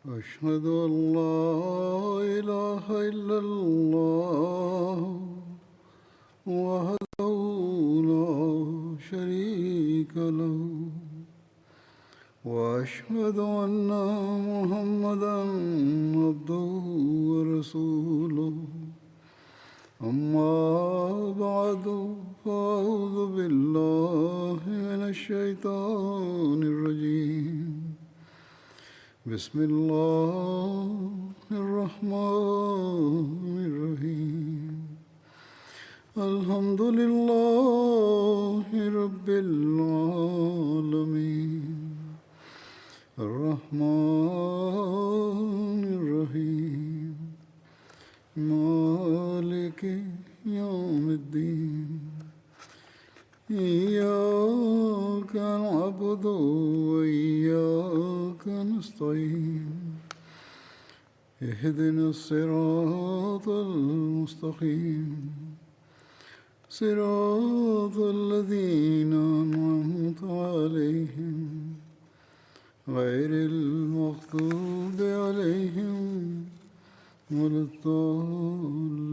أشهد أن لا إله إلا الله وحده لا شريك له وأشهد أن محمدا عبده ورسوله أما بعد فأعوذ بالله من الشيطان الرجيم بسم الله الرحمن الرحيم الحمد لله رب العالمين الرحمن الرحيم مالك يوم الدين إياك نعبد وإياك نستعين اهدنا الصراط المستقيم صراط الذين أنعمت عليهم غير المغضوب عليهم ولا الضالين.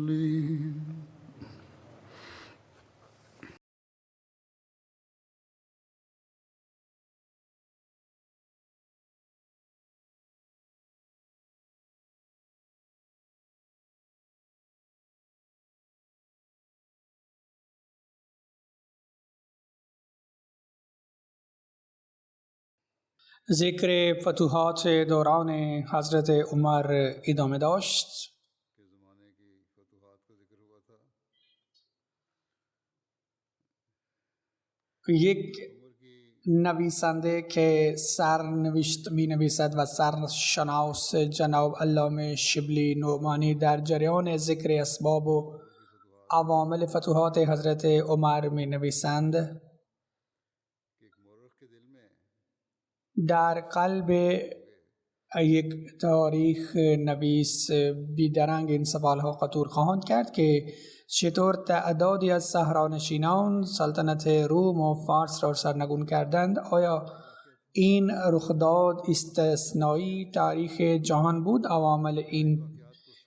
ذکر فتوحات دوران حضرت عمر ادامه داشت. یک نویسنده که سرنوشت می نویسد و سرشناس جناب علامه شبلی نعمانی در جریان ذکر اسباب و عوامل فتوحات حضرت عمر می نویسند. در قلب یک تاریخ نویس بیدرنگ این سوالها خطور خواهند کرد که چطور تعدادی از صحرانشینان سلطنت روم و فارس را سرنگون کردند. آیا این رخداد استثنایی تاریخ جهان بود؟ عوامل این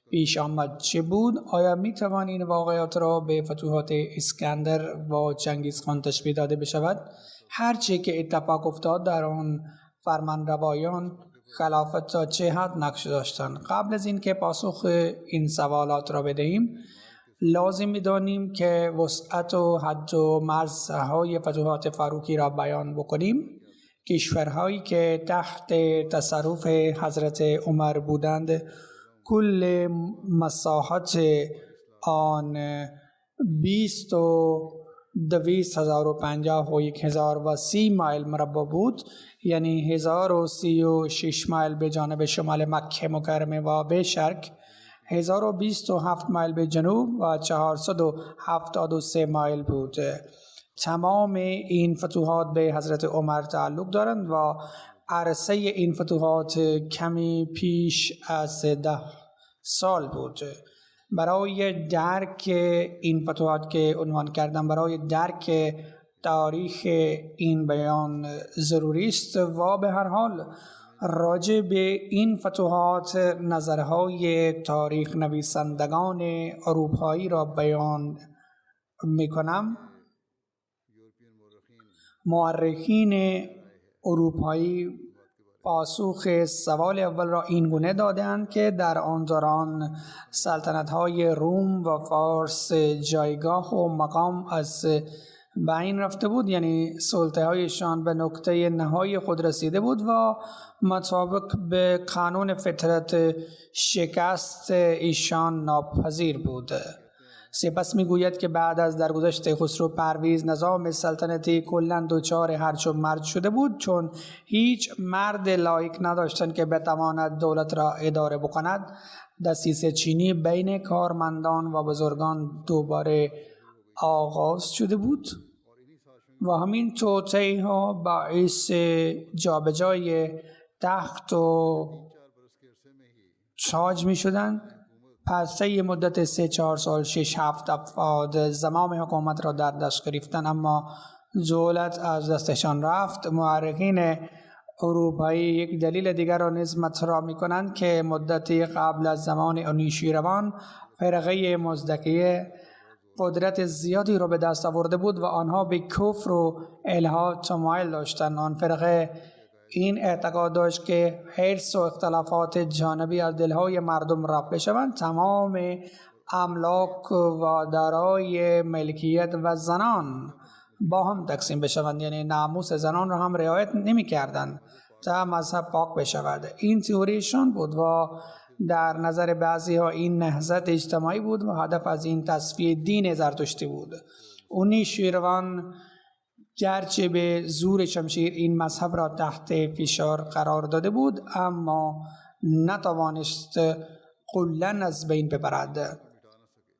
پیش آمد چه بود؟ آیا می توان این واقعات را به فتوحات اسکندر و چنگیزخان تشبیه داده بشود؟ هرچه که اتفاق افتاد در آن فرمانروایان خلافت تا چه حد نقش داشتند؟ قبل از این که پاسخ این سوالات را بدهیم لازم می‌دانیم که وسعت و حد و مرزهای فتوحات فاروقی را بیان بکنیم. کشورهایی که تحت تصرف حضرت عمر بودند کل مساحت آن 250 و 1030 مایل مربع بود، یعنی 1036 مایل به جانب شمال مکه مکرمه و به شرق، 1027 مایل به جنوب و 473 مایل بود. تمام این فتوحات به حضرت عمر تعلق دارند و عرصه این فتوحات کمی پیش از 10 سال بود. برای درک این فتوحات که عنوان کردم، برای درک تاریخ این بیان ضروری است و به هر حال راجع به این فتوحات نظرهای تاریخ نویسندگان اروپایی را بیان میکنم. مورخین اروپایی پاسخ سوال اول را این گونه دادند که در آن دوران سلطنت‌های روم و فارس جایگاه و مقام از بین رفته بود، یعنی سلطه‌هایشان به نقطه نهایی خود رسیده بود و مطابق به قانون فطرت شکست ایشان ناپذیر بود. سپس میگوید که بعد از درگذشت خسرو پرویز نظام سلطنتی کلاً دچار هرچ و مرج شده بود، چون هیچ مرد لایق نداشتند که بتواند دولت را اداره بکند. دسیسه چینی بین کارمندان و بزرگان دوباره آغاز شده بود و همین توطئه ها باعث جابجایی تخت و تاج می شدند. پس طی مدت 3-4 سال 6-7 افراد زمام حکومت را در دست گرفتند، اما دولت از دستشان رفت. مورخین اروپایی یک دلیل دیگر را نیز مطرح می کنند که مدتی قبل از زمان انوشیروان فرقه مزدکیه قدرت زیادی را به دست آورده بود و آنها به کفر و الحاد تمایل داشتند. آن فرقه این اعتقاد داشت که حرص و اختلافات جانبی از دلهای مردم رفع بشوند، تمام املاک و دارایی ملکیت و زنان با هم تقسیم بشوند، یعنی ناموس زنان را هم رعایت نمی کردند تا مذهب پاک بشود. این تئوریشان بود و در نظر بعضی ها این نهضت اجتماعی بود و هدف از این تصفیه دین زرتشتی بود. انوشیروان گرچه به زور شمشیر این مذهب را تحت فشار قرار داده بود، اما نتوانست کلاً از بین ببرد.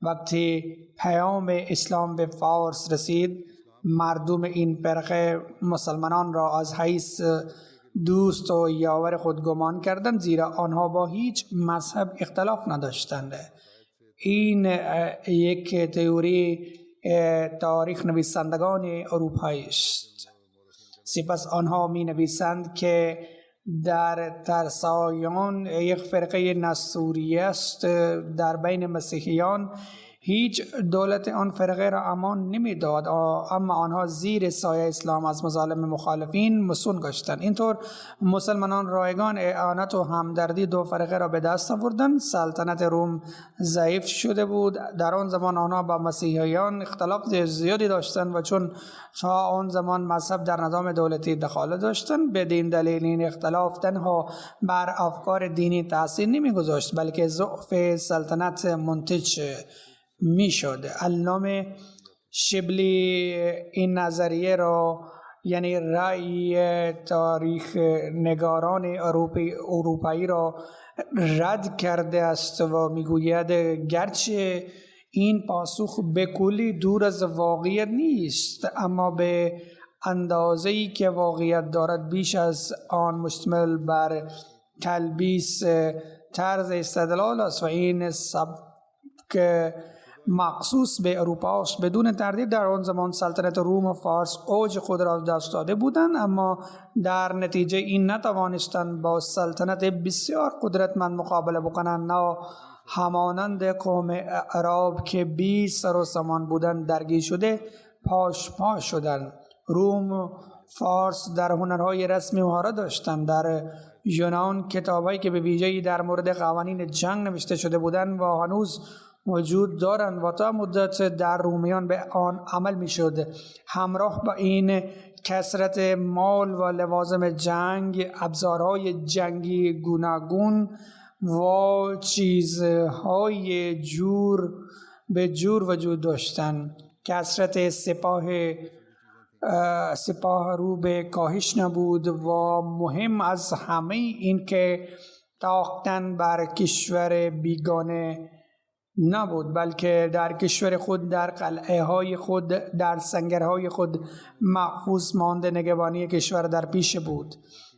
وقتی پیام اسلام به فارس رسید، مردم این فرقه مسلمانان را از حیث دوست و یاور خود گمان کردند، زیرا آنها با هیچ مذهب اختلاف نداشتند. این یک تئوری تاریخ نویسندگان اروپایی است. سپس آنها می نویسند که در ترسایان یک فرقه نصوری است در بین مسیحیان. هیچ دولت آن فرقه را امان نمی داد، اما آنها زیر سایه اسلام از مظالم مخالفین مسون گشتند. اینطور مسلمانان رایگان اعانت و همدردی دو فرقه را به دست آوردند. سلطنت روم ضعیف شده بود. در آن زمان آنها با مسیحیان اختلاف زیادی داشتند و چون تا آن زمان مذهب در نظام دولتی دخالت داشتند، بدین دلیل این اختلاف تنها بر افکار دینی تاثیر نمی گذاشت، بلکه ضعف سلطنت منتج می شد. علامه شبلی این نظریه را، یعنی رأی تاریخ نگاران اروپایی را رد کرده است و می گوید گرچه این پاسخ به کلی دور از واقعیت نیست، اما به اندازه‌ای که واقعیت دارد بیش از آن مشتمل بر تلبیس طرز استدلال است و این سبک مخصوص به اروپا است. بدون تردید در آن زمان سلطنت روم و فارس اوج خود را دست داده بودند، اما در نتیجه این نتوانستند با سلطنت بسیار قدرتمند مقابله بکنند. نه همانند قوم عرب که بی سر و سامان بودند درگیر شده پاش شدند. روم و فارس در هنرهای رسمی مهارت داشتند. در یونان کتابایی که به ویژه‌ای در مورد قوانین جنگ نوشته شده بودند و هنوز موجود دارند و تا مدت در رومیان به آن عمل می شد. همراه با این کثرت مال و لوازم جنگ، ابزارهای جنگی گوناگون و چیزهای جور به جور وجود داشتند. کثرت سپاه رو به کاهش نبود و مهم از همه این که تاختن بر کشور بیگانه نبود، بلکه در کشور خود، در قلعه های خود، در سنگرهای خود محفوظ مانده نگهبانی کشور در پیش بود.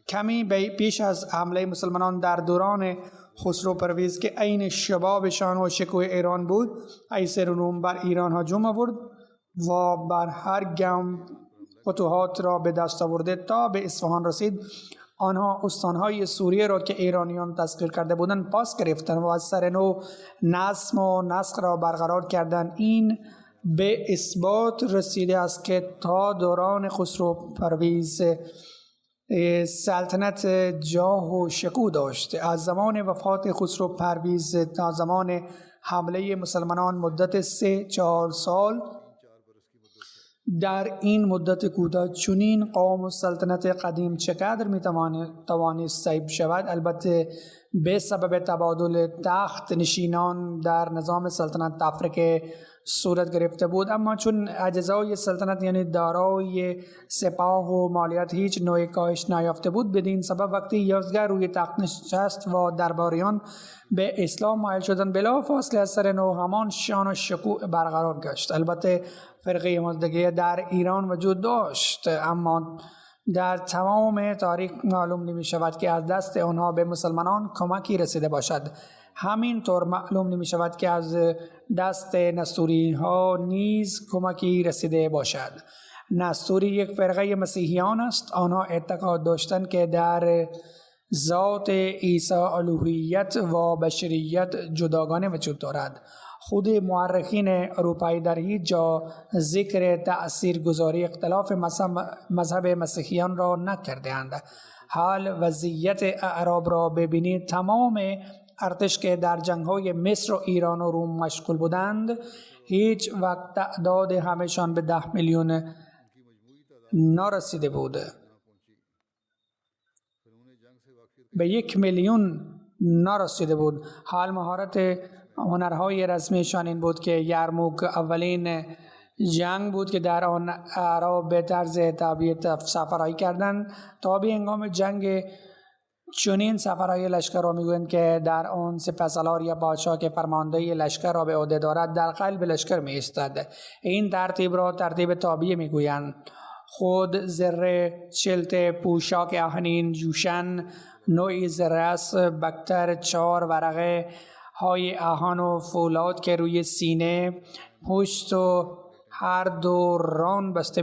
کمی پیش از حمله مسلمانان در دوران خسرو پرویز که عین شبابشان و شکوه ایران بود، قیصر روم بر ایران هجوم آورد و بر هر گام فتوحات را به دست آورده تا به اصفهان رسید. آنها استانهای سوریه را که ایرانیان تسخیر کرده بودند پاس گرفتند و از سر نو نظم و نسق را برقرار کردند. این به اثبات رسیده است که تا دوران خسرو پرویز سلطنت جاه و شکوه داشت. از زمان وفات خسرو پرویز تا زمان حمله مسلمانان مدت 3-4 سال، در این مدت کوتاه چنین قوم و سلطنت قدیم چقدر می توانست ضعیف شود. البته به سبب تبادل تخت نشینان در نظام سلطنت تفرقه صورت گرفته بود، اما چون اجزای سلطنت یعنی دارای سپاه و مالیات هیچ نوع کاهش نیافته بود، بدین سبب وقتی یزدگرد روی تخت نشست و درباریان به اسلام مایل شدند، بلافاصله از سر نو همان شان و شکوه برقرار گشت. البته فرقه مزدکیه در ایران وجود داشت، اما در تمام تاریخ معلوم نمی شود که از دست آنها به مسلمانان کمکی رسیده باشد. همینطور معلوم نمی شود که از دست نصوری ها نیز کمکی رسیده باشد. نستوری یک فرقه مسیحیان است. آنها اعتقاد داشتند که در ذات عیسی الوهیت و بشریت جداگانه وجود دارد. خود مورخین اروپایی در هیچ جا ذکر تأثیرگذاری اختلاف مذهب مسیحیان را نکرده‌اند. حال وضعیت اعراب را ببینید. تمام ارتش که در جنگ‌های مصر و ایران و روم مشغول بودند هیچ وقت تعداد همشان به 10 میلیون نرسیده بود. به 1 میلیون نرسیده بود. حال مهارت هنرهای رسمیشان این بود که یرموک اولین جنگ بود که در آن اعراب به طرز طبیعی سفرهایی کردند. تا به هنگام جنگ چنین سفرهای لشکر را میگویند که در آن سپهسالار یا پادشاه که فرمانده لشکر را به عهده دارد در قلب لشکر می ایستد. این ترتیب را ترتیب تابعی میگویند. خود زره، چلت، پوشاک آهنین، جوشن، نوعی زره است، بکتر، 4 ورقه های آهن و فولاد که روی سینه، پشت و هر دو ران بسته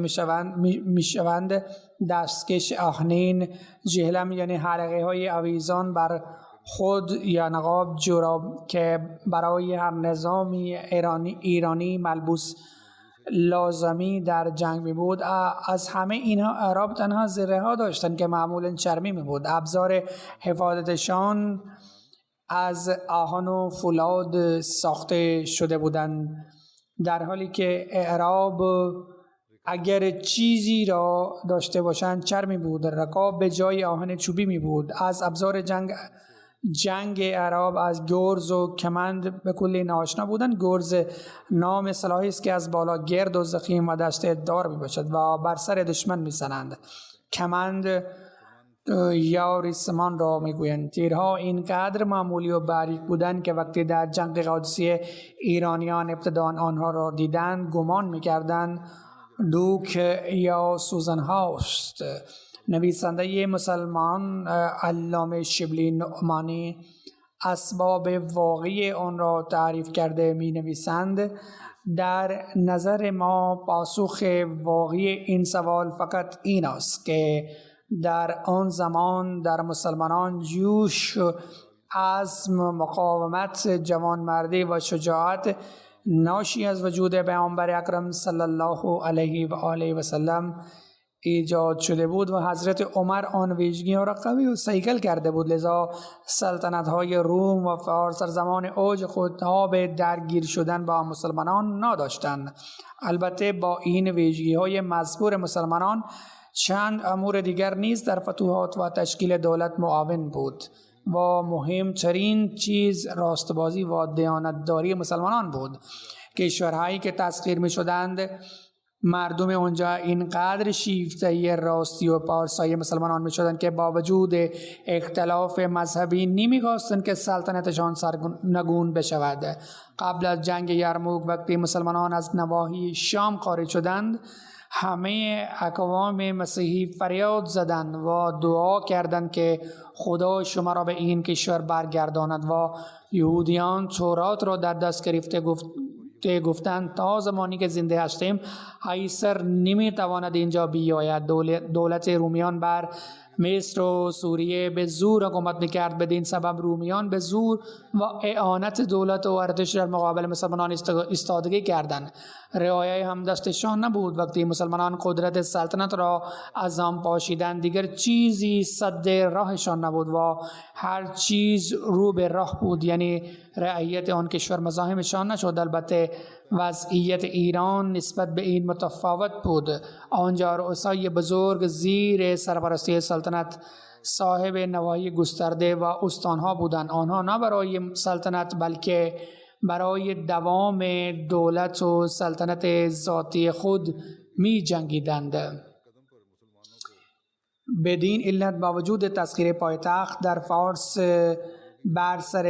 می شوند، دستکش آهنین، جهلم یعنی حلقه های آویزان بر خود یا نقاب، جوراب که برای هر نظامی ایرانی ملبوس لازمی در جنگ می بود. از همه اینها اعراب تنها زره ها داشتند که معمولا چرمی می بود. ابزار حفاظتشان از آهن و فولاد ساخته شده بودند، در حالی که اعراب اگر چیزی را داشته باشند چرمی بود. رکاب به جای آهن چوبی می بود. از ابزار جنگ اعراب از گرز و کمند به کلی ناآشنا بودند. گرز نام سلاحی است که از بالا گرد و ضخیم و دسته دار می باشد و بر سر دشمن می زنند. کمند یا ریسمان را میگویند. تیرها اینقدر معمولی و باریک بودند که وقتی در جنگ قادسیه ایرانیان ابتدا آنها را دیدند گمان میکردند دوک یا سوزن هاست. نویسنده مسلمان علامه شبلی نعمانی اسباب واقعی آن را تعریف کرده می نویسند: در نظر ما پاسخ واقعی این سوال فقط این است که در آن زمان در مسلمانان جوش، عزم، مقاومت، جوانمردی و شجاعت ناشی از وجود پیامبر اکرم صلی الله علیه و آله و سلم ایجاد شده بود و حضرت عمر آن ویژگی ها را قوی و صیقل کرده بود. لذا سلطنت های روم و فارس در زمان اوج خود تاب درگیر شدن با مسلمانان نداشتند. البته با این ویژگی های مذکور مسلمانان چند امور دیگر نیز در فتوحات و تشکیل دولت معاون بود و مهمترین چیز راستبازی و دیانتداری مسلمانان بود. کشورهایی که تسخیر می شدند مردم آنجا اینقدر شیفته راستی و پارسایی مسلمانان می شدند که با وجود اختلاف مذهبی نمی خواستند که سلطنتشان سرنگون بشود. قبل از جنگ یرموک وقتی مسلمانان از نواحی شام خارج شدند همه اقوام مسیحی فریاد زدند و دعا کردند که خدا شما را به این کشور برگرداند و یهودیان تورات را در دست گرفته گفتند تا زمانی که زنده هستیم قیصر نمیتواند اینجا بیاید. دولت رومیان بر مصر و سوریه به زور حکومت میکرد. بدین سبب رومیان به زور و اعانت دولت و ارتش در مقابل مسلمانان ایستادگی کردند. رعایای هم دستشان نبود. وقتی مسلمانان قدرت سلطنت را از آن پاشیدند دیگر چیزی صد راهشان نبود و هر چیز رو به راه بود، یعنی رعایت آن کشور مزاحمشان نشد. البته وضعیت ایران نسبت به این متفاوت بود. آنجا رؤسای بزرگ زیر سرپرستی سلطنت صاحب نواحی گسترده و استانها بودند. آنها نه برای سلطنت بلکه برای دوام دولت و سلطنت ذاتی خود می جنگیدند. بدین علت با وجود تسخیر پایتخت در فارس بر سر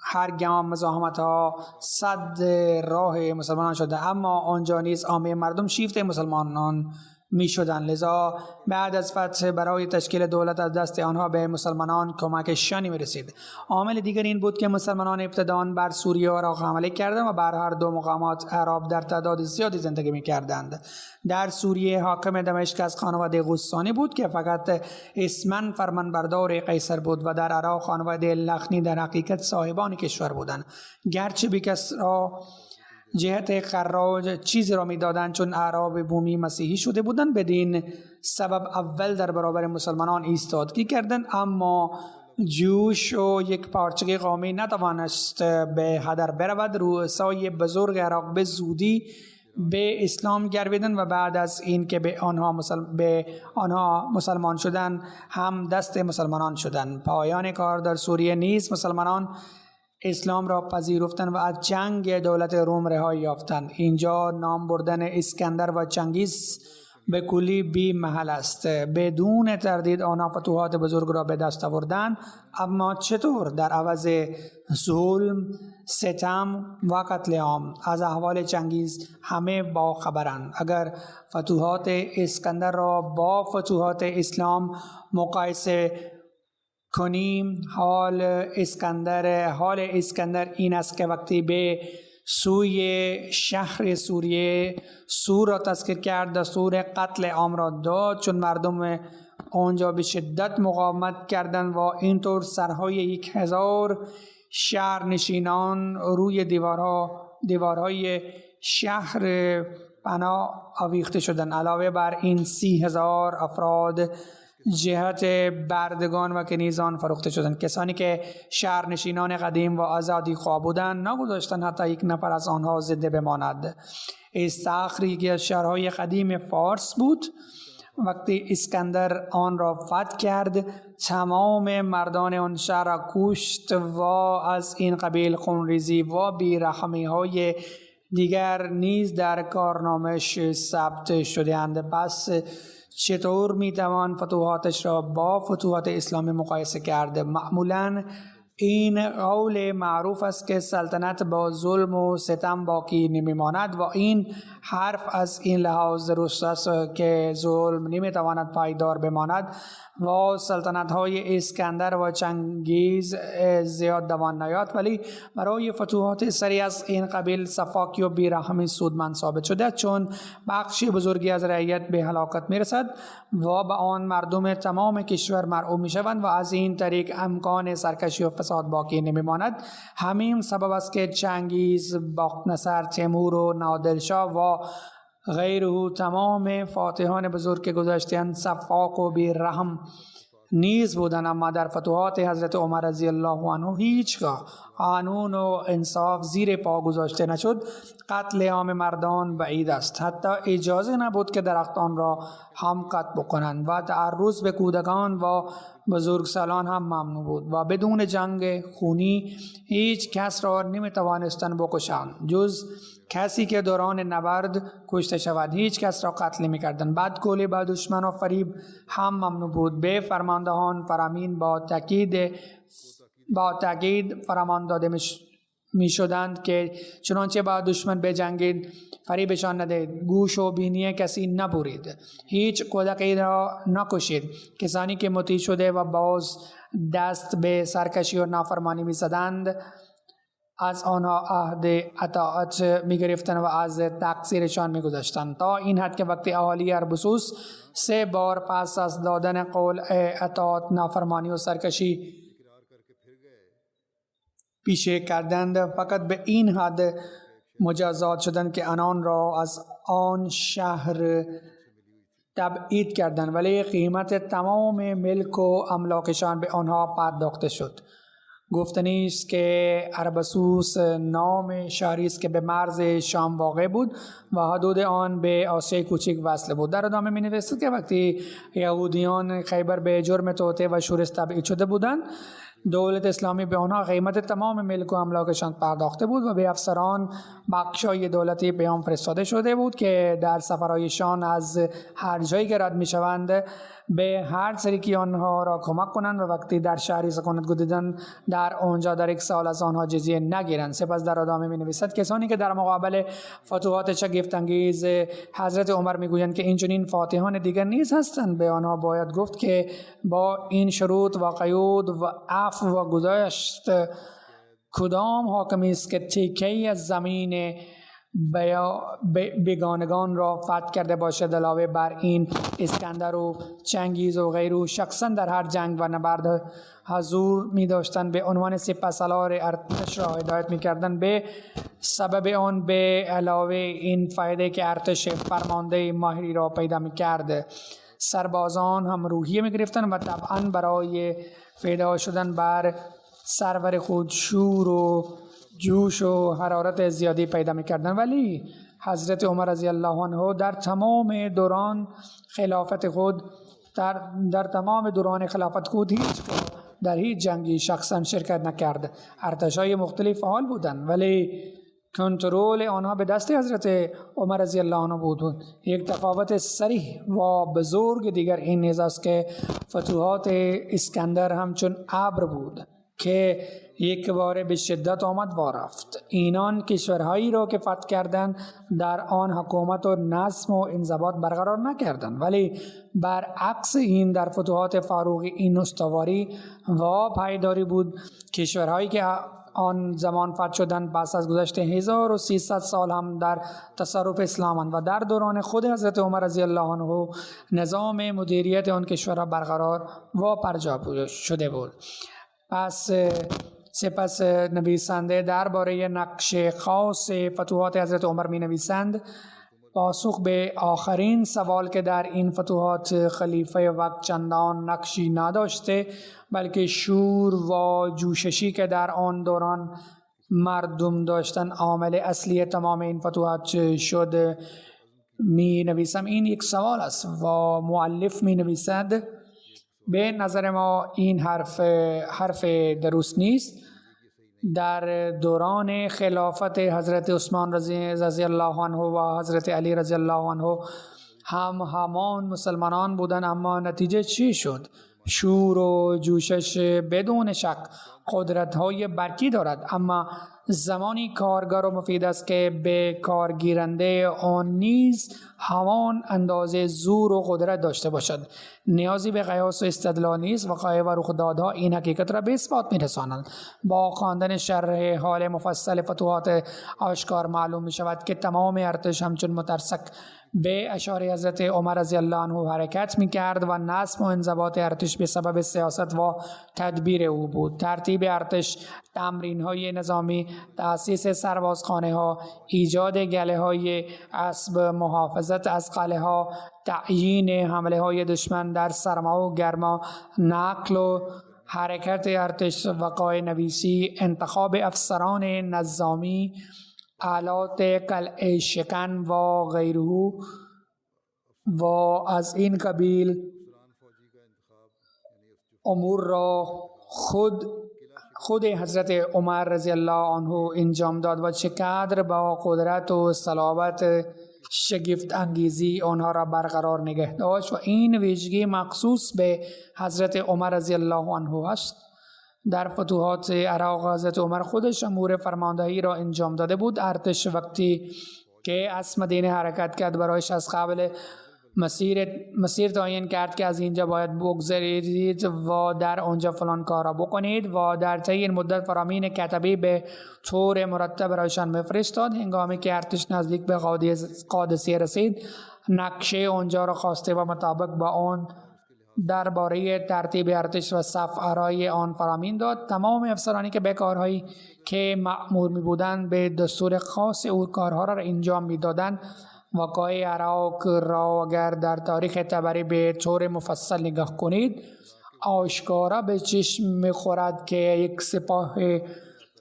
هر گام مزاحمت ها صد راه مسلمانان شده، اما آنجا نیز عامه مردم شیفته مسلمانان می شدند. لذا بعد از فتح برای تشکیل دولت از دست آنها به مسلمانان کمک شانی می رسید. عامل دیگر این بود که مسلمانان ابتداً بر سوریه و عراق حمله کردند و بر هر دو مقامات اعراب در تعداد زیادی زندگی می کردند. در سوریه حاکم دمشق از خانواده غسانی بود که فقط اسماً فرمانبردار قیصر بود و در عراق خانواده لخنی در حقیقت صاحبان کشور بودند. گرچه بی‌کسرا جهت خراج چیزی را می‌دادند چون اعراب بومی مسیحی شده بودند، بدین سبب اول در برابر مسلمانان ایستادگی کردند، اما جوش و یک پارچگی قومی نتوانست به هدر برود. رؤسای بزرگ عراق به زودی به اسلام گرویدند و بعد از این که به آنها مسلمان شدند هم دست مسلمانان شدند. پایان کار در سوریه نیز مسلمانان اسلام را پذیرفتند و از جنگ دولت روم رهایی یافتند. اینجا نام بردن اسکندر و چنگیز به کلی بی محل است. بدون تردید آنها فتوحات بزرگ را به دست آوردند، اما چطور؟ در عوض ظلم، ستم و قتل عام. از احوال چنگیز همه با خبرند. اگر فتوحات اسکندر را با فتوحات اسلام مقایسه کنیم، حال اسکندر این است که وقتی به سوی شهر سوریه سور را تسخیر کرد، دستور قتل عام را داد، چون مردم آنجا به شدت مقاومت کردند و اینطور سرهای 1000 شهرنشینان روی دیوارهای شهر پناه آویخته شدند. علاوه بر این 30,000 افراد جهت بردگان و کنیزان فروخته شدند. کسانی که شهرنشینان قدیم و آزادی خواه بودند نگذاشتند حتی یک نفر از آنها زنده بماند. استخر یکی از شهرهای قدیم فارس بود. وقتی اسکندر آن را فتح کرد، تمام مردان آن شهر را کشت و از این قبیل خونریزی و بیرحمی های دیگر نیز در کارنامش ثبت شده‌اند. پس چطور میتوان فتوحاتش را با فتوحات اسلامی مقایسه کرد؟ معمولاً این قول معروف است که سلطنت با ظلم و ستم باقی نمیماند و این حرف از این لحاظ درست است که ظلم نمیتواند پایدار بماند و سلطنت های اسکندر و چنگیز زیاد دوام نیاد، ولی برای فتوحات سریع از این قبیل صفاکی و بیرحمی سودمند ثابت شده، چون بخش بزرگی از رعیت به هلاکت میرسد و به آن مردم تمام کشور مرعوب میشوند و از این طریق امکان سرکشی و فساد باقی نمیماند. همین سبب است که چنگیز، بختنصر، تیمور و نادرشاه و غیره تمام فاتحان بزرگ که گذشتند صفاق و بیرحم نیز بودند، اما در فتوحات حضرت عمر رضی الله عنه هیچگاه قانون و انصاف زیر پا گذاشته نشد. قتل عام مردان بعید است. حتی اجازه نبود که درختان را هم قطع بکنند و تعرض به کودکان و بزرگسالان هم ممنوع بود و بدون جنگ خونی هیچ کس را نمیتوانستند بکشند جز کسی که دوران نبرد کشته شود. هیچ کس را قتل نمی کردند. بدگولی با دشمن و فریب هم ممنوع بود. به فرماندهان فرامین با تاکید فرمان داده می شدند که چنانچه با دشمن بجنگید، فریبشان ندهید، گوش و بینی کسی نبرید، هیچ کودکی را نکشید. کسانی که مطیع شده و باز دست به سرکشی و نافرمانی می زدند از آنها عهد اطاعت می گرفتند و از تقصیرشان می گذاشتند، تا این حد که وقتی اهالی اربسوس 3 بار پس از دادن قول اطاعت نافرمانی و سرکشی پیشه کردند، فقط به این حد مجازات شدند که آنان را از آن شهر تبعید کردند، ولی قیمت تمام ملک و املاکشان به آنها پرداخته شد. گفتنی است که اربسوس نام شهری است که به مرز شام واقع بود و حدود آن به آسیای کوچک وصل بود. در ادامه می نویسد که وقتی یهودیان خیبر به جرم توطئه و شورش تبعید شده بودند، دولت اسلامی به آنها قیمت تمام ملک و املاکشان پرداخته بود و به افسران بخشای دولتی پیام فرستاده شده بود که در سفرهایشان از هر جایی که رد می شوند به هر سریکی آنها را کمک کنند و وقتی در شهری سکونت گزیدند در آنجا در 1 سال از آنها جزیه نگیرند. سپس در ادامه می نویسد کسانی که در مقابل فتوحات شگفت انگیز حضرت عمر می گویند که اینچنین فاتحان دیگر نیز هستند، به آنها باید گفت که با این شروط و قیود و عفو و گذشت کدام حاکمی است که تیکه‌ای از زمین بیگانگان را فتح کرده باشد؟ علاوه بر این اسکندر و چنگیز و غیره شخصا در هر جنگ و نبرد حضور می داشتند، به عنوان سپهسالار ارتش را هدایت می کردند. به سبب آن به علاوه این فایده که ارتش فرمانده ماهری را پیدا می کرد، سربازان هم روحیه می گرفتند و طبعا برای فدا شدن بر سرور خود شور و جوش و حرارت زیادی پیدا می‌کردند. ولی حضرت عمر رضی الله عنه در تمام دوران خلافت خود در هیچ جنگی شخصا شرکت نکرد. ارتش‌های مختلف فعال بودند ولی کنترل آنها به دست حضرت عمر رضی الله عنه بود. یک تفاوت صریح و بزرگ دیگر این نیز است که فتوحات اسکندر همچون ابر بود که یک بار به شدت آمد و رفت. اینان کشورهایی را که فتح کردند در آن حکومت و نظم و انضباط برقرار نکردند، ولی برعکس این در فتوحات فاروقی این استواری و پایداری بود. کشورهایی که آن زمان فتح شدند پس از گذشت 1300 سال هم در تصرف اسلامند و در دوران خود حضرت عمر رضی الله عنه نظام مدیریت آن کشورها برقرار و پرجا شده بود. سپس نویسنده درباره نقش خاص فتوحات حضرت عمر می نویسند: پاسخ به آخرین سوال که در این فتوحات خلیفه وقت چندان نقشی نداشته بلکه شور و جوششی که در آن دوران مردم داشتن عامل اصلی تمام این فتوحات شد می نویسم. این یک سوال است و مؤلف می نویسد: به نظر ما این حرف درست نیست. در دوران خلافت حضرت عثمان رضی الله عنه و حضرت علی رضی الله عنه همان مسلمانان بودند، اما نتیجه چی شد؟ شور و جوشش بدون شک قدرت‌های برکی دارد، اما زمانی کارگر و مفید است که به کارگیرنده آن نیز همان اندازه زور و قدرت داشته باشد. نیازی به قیاس و استدلال نیست. وقایع و رخدادها این حقیقت را به اثبات می‌رسانند. با خواندن شرح حال مفصل فتوحات آشکار معلوم می شود که تمام ارتش همچون مترسک به اشاره حضرت عمر رضی الله عنه حرکت می کرد و نظم و انضباط ارتش به سبب سیاست و تدبیر او بود. ترتیب ارتش، تمرین های نظامی، تأسیس سربازخانه ها، ایجاد گله های اسب، محافظت از قلعه ها، تعیین حمله های دشمن در سرما و گرما، نقل و حرکت ارتش، وقایع نویسی، انتخاب افسران نظامی، آلات قلعه شکن و غیره و از این قبیل امور را خود حضرت عمر رضی الله عنه انجام داد و چقدر با قدرت و صلابت شگفت انگیزی آنها را برقرار نگه داشت و این ویژگی مخصوص به حضرت عمر رضی الله عنه است. در فتوحات عراق حضرت عمر خودش امور فرماندهی را انجام داده بود. ارتش وقتی که از مدینه حرکت کرد برایش از قبل مسیر تعیین کرد که از اینجا باید بگذرید و در آنجا فلان کار را بکنید و در طی این مدت فرامین کتبی به طور مرتب برایشان میفرستاد. هنگامی که ارتش نزدیک به قادسیه رسید نقشه آنجا را خواسته و مطابق با آن درباره ترتیب ارتش و صف آرای آن فرامین داد. تمام افسرانی که به کارهایی که مأمور می بودند به دستور خاص او کارها را انجام می دادند. وقایع عراق را اگر در تاریخ تبری به طور مفصل نگاه کنید آشکارا به چشم می خورد که یک